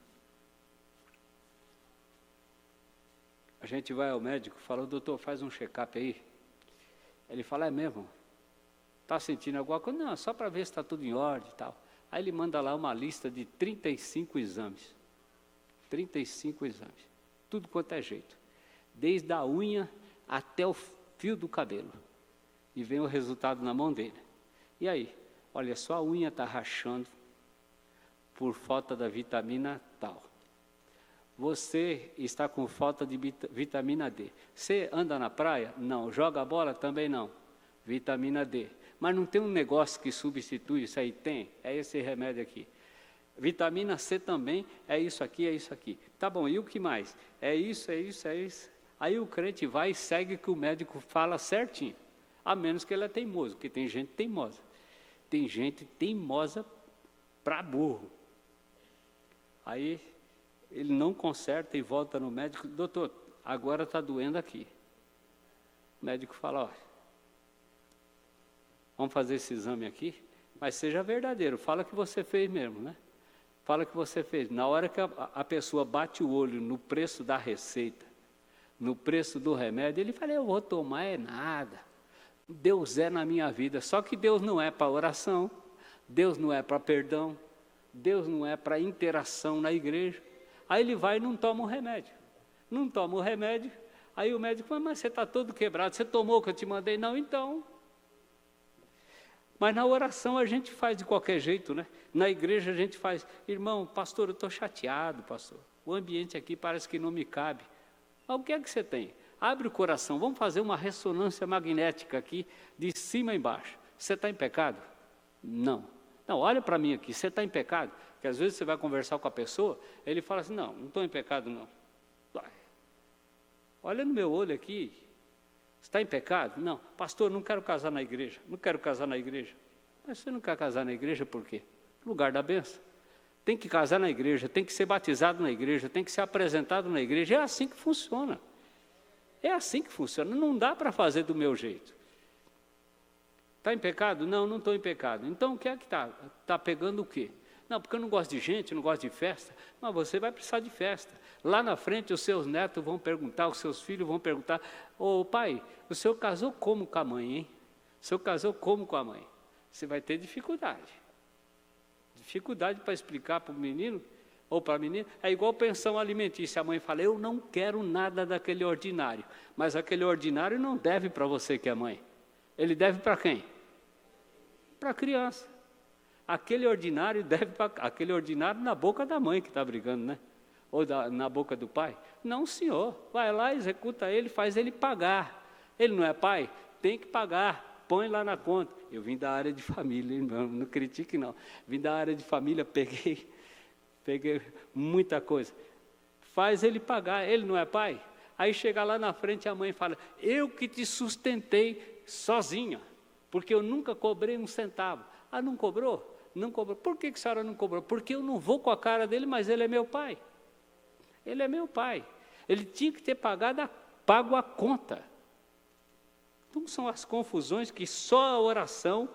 A: A gente vai ao médico e fala, doutor, faz um check-up aí. Ele fala, é mesmo? Está sentindo alguma coisa? Não, só para ver se está tudo em ordem e tal. Aí ele manda lá uma lista de 35 exames. 35 exames. Tudo quanto é jeito. Desde a unha até o fio do cabelo. E vem o resultado na mão dele. E aí? Olha, sua unha está rachando por falta da vitamina tal. Você está com falta de vitamina D. Você anda na praia? Não. Joga bola? Também não. Vitamina D. Mas não tem um negócio que substitui isso aí? Tem. É esse remédio aqui. Vitamina C também, é isso aqui. Tá bom, e o que mais? É isso. Aí o crente vai e segue o que o médico fala certinho. A menos que ele é teimoso, porque tem gente teimosa. Tem gente teimosa para burro. Aí ele não conserta e volta no médico. Doutor, agora está doendo aqui. O médico fala, ó, vamos fazer esse exame aqui, mas seja verdadeiro, fala que você fez mesmo, né? Fala que você fez. Na hora que a pessoa bate o olho no preço da receita, no preço do remédio, ele fala, eu vou tomar é nada. Deus é na minha vida. Só que Deus não é para oração, Deus não é para perdão, Deus não é para interação na igreja. Aí ele vai e não toma o remédio. Não toma o remédio, aí o médico fala, mas você está todo quebrado, você tomou o que eu te mandei? Não, então. Mas na oração a gente faz de qualquer jeito, né? Na igreja a gente faz, irmão, pastor, eu estou chateado, pastor. O ambiente aqui parece que não me cabe. Mas o que é que você tem? Abre o coração, vamos fazer uma ressonância magnética aqui, de cima a embaixo. Você está em pecado? Não. Não, olha para mim aqui, você está em pecado? Porque às vezes você vai conversar com a pessoa, ele fala assim, não estou em pecado não. Olha no meu olho aqui, está em pecado? Não, pastor, não quero casar na igreja. Mas Mas você não quer casar na igreja por quê? Lugar da bênção. Tem que casar na igreja, tem que ser batizado na igreja, tem que ser apresentado na igreja. É assim que funciona. É assim que funciona. Não dá para fazer do meu jeito. Está em pecado? Não, não estou em pecado. Então o que é que está? Está pegando o quê? Não, porque eu não gosto de gente, não gosto de festa. Mas você vai precisar de festa. Lá na frente os seus netos vão perguntar, os seus filhos vão perguntar: ô pai, o senhor casou como com a mãe, hein? O senhor casou como com a mãe? Você vai ter dificuldade. Dificuldade para explicar para o menino ou para a menina. É igual pensão alimentícia. A mãe fala: eu não quero nada daquele ordinário. Mas aquele ordinário não deve para você que é mãe. Ele deve para quem? Para a criança. Aquele ordinário deve para aquele ordinário na boca da mãe que está brigando, né? Ou na boca do pai. Não, senhor. Vai lá, executa ele, faz ele pagar. Ele não é pai? Tem que pagar. Põe lá na conta. Eu vim da área de família, irmão, não critique não. Vim da área de família, peguei muita coisa. Faz ele pagar. Ele não é pai? Aí chega lá na frente a mãe fala: eu que te sustentei sozinha, porque eu nunca cobrei um centavo. Ah, não cobrou? Não cobrou. Por que a senhora não cobrou? Porque eu não vou com a cara dele, mas ele é meu pai. Ele é meu pai. Ele tinha que ter pago a conta. Então são as confusões que só a oração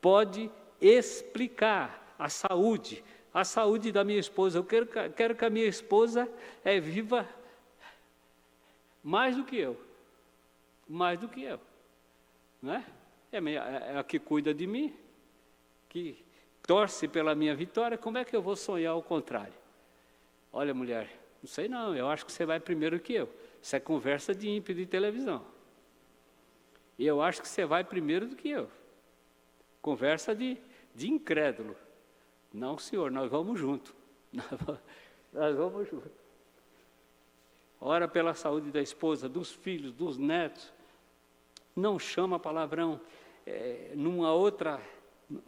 A: pode explicar. A saúde da minha esposa. Eu quero que a minha esposa viva mais do que eu. Mais do que eu. Não é? É a que cuida de mim, que torce pela minha vitória. Como é que eu vou sonhar ao contrário? Olha, mulher, não sei não, eu acho que você vai primeiro que eu. Isso é conversa de ímpio de televisão. E eu acho que você vai primeiro do que eu. Conversa de incrédulo. Não, senhor, nós vamos junto. Nós vamos junto. Ora pela saúde da esposa, dos filhos, dos netos. Não chama palavrão.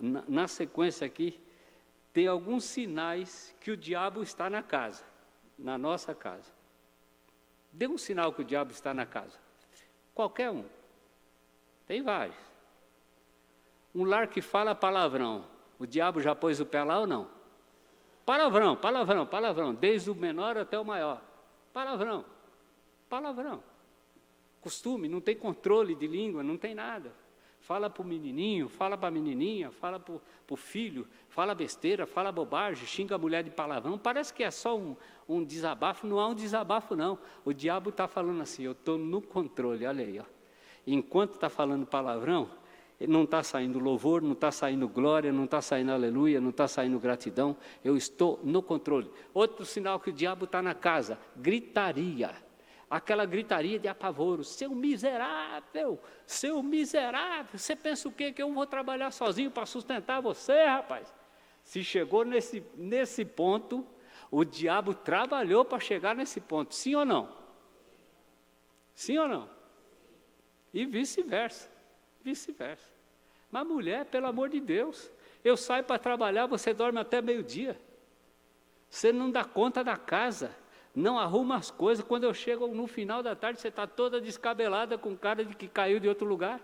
A: Na sequência aqui, tem alguns sinais que o diabo está na casa, na nossa casa. Dê um sinal que o diabo está na casa. Qualquer um. Tem vários. Um lar que fala palavrão. O diabo já pôs o pé lá ou não? Palavrão, palavrão, palavrão. Desde o menor até o maior. Palavrão, palavrão. Costume, não tem controle de língua, não tem nada. Fala para o menininho, fala para a menininha, fala para o filho, fala besteira, fala bobagem, xinga a mulher de palavrão. Parece que é só um desabafo. Não há um desabafo, não. O diabo está falando assim: eu estou no controle, olha aí, ó. Enquanto está falando palavrão, não está saindo louvor, não está saindo glória, não está saindo aleluia, não está saindo gratidão. Eu estou no controle. Outro sinal que o diabo está na casa: gritaria. Aquela gritaria de apavoro: seu miserável, você pensa o quê? Que eu vou trabalhar sozinho para sustentar você, rapaz? Se chegou nesse ponto, o diabo trabalhou para chegar nesse ponto, sim ou não? Sim ou não? E vice-versa, vice-versa. Mas mulher, pelo amor de Deus, eu saio para trabalhar, você dorme até meio-dia. Você não dá conta da casa, não arruma as coisas. Quando eu chego no final da tarde, você está toda descabelada, com cara de que caiu de outro lugar.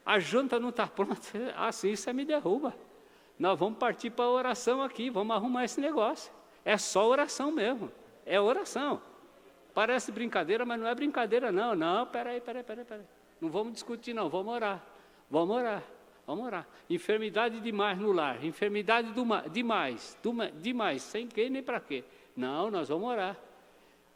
A: A janta não está pronta. Assim, isso me derruba. Nós vamos partir para a oração aqui, vamos arrumar esse negócio. É só oração mesmo, é oração. Parece brincadeira, mas não é brincadeira, não. Não, peraí. Não vamos discutir, não, vamos orar. Vamos orar. Enfermidade demais no lar, enfermidade demais, sem quê nem para quê. Não, nós vamos orar.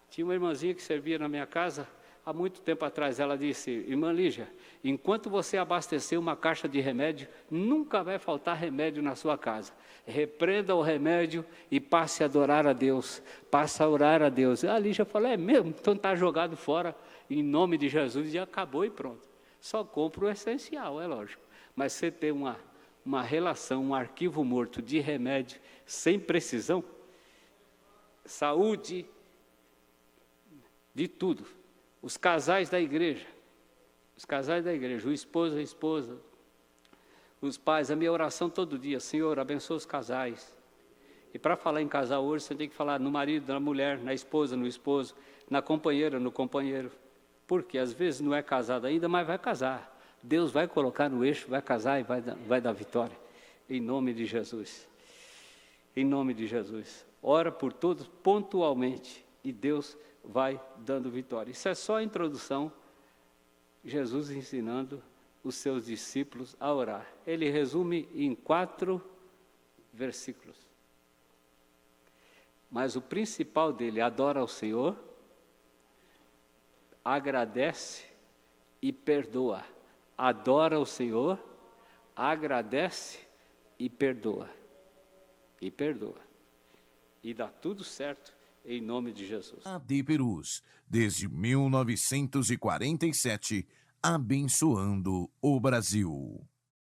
A: Tinha uma irmãzinha que servia na minha casa, há muito tempo atrás, ela disse: irmã Lígia, enquanto você abastecer uma caixa de remédio, nunca vai faltar remédio na sua casa. Repreenda o remédio e passe a adorar a Deus, passe a orar a Deus. A Lígia falou: é mesmo? Então está jogado fora, em nome de Jesus, e acabou e pronto. Só compra o essencial, é lógico. Mas você ter uma relação, um arquivo morto de remédio sem precisão, saúde, de tudo. Os casais da igreja, o esposo e a esposa, os pais, a minha oração todo dia: Senhor, abençoa os casais. E para falar em casal hoje, você tem que falar no marido, na mulher, na esposa, no esposo, na companheira, no companheiro. Porque às vezes não é casado ainda, mas vai casar. Deus vai colocar no eixo, vai casar e vai dar vitória. Em nome de Jesus. Em nome de Jesus. Ora por todos pontualmente e Deus vai dando vitória. Isso é só a introdução. Jesus ensinando os seus discípulos a orar. Ele resume em 4 versículos. Mas o principal dele, adora ao Senhor, agradece e perdoa. Adora ao Senhor, agradece e perdoa. E perdoa. E dá tudo certo em nome de Jesus.
C: AD Perus, desde 1947, abençoando o Brasil.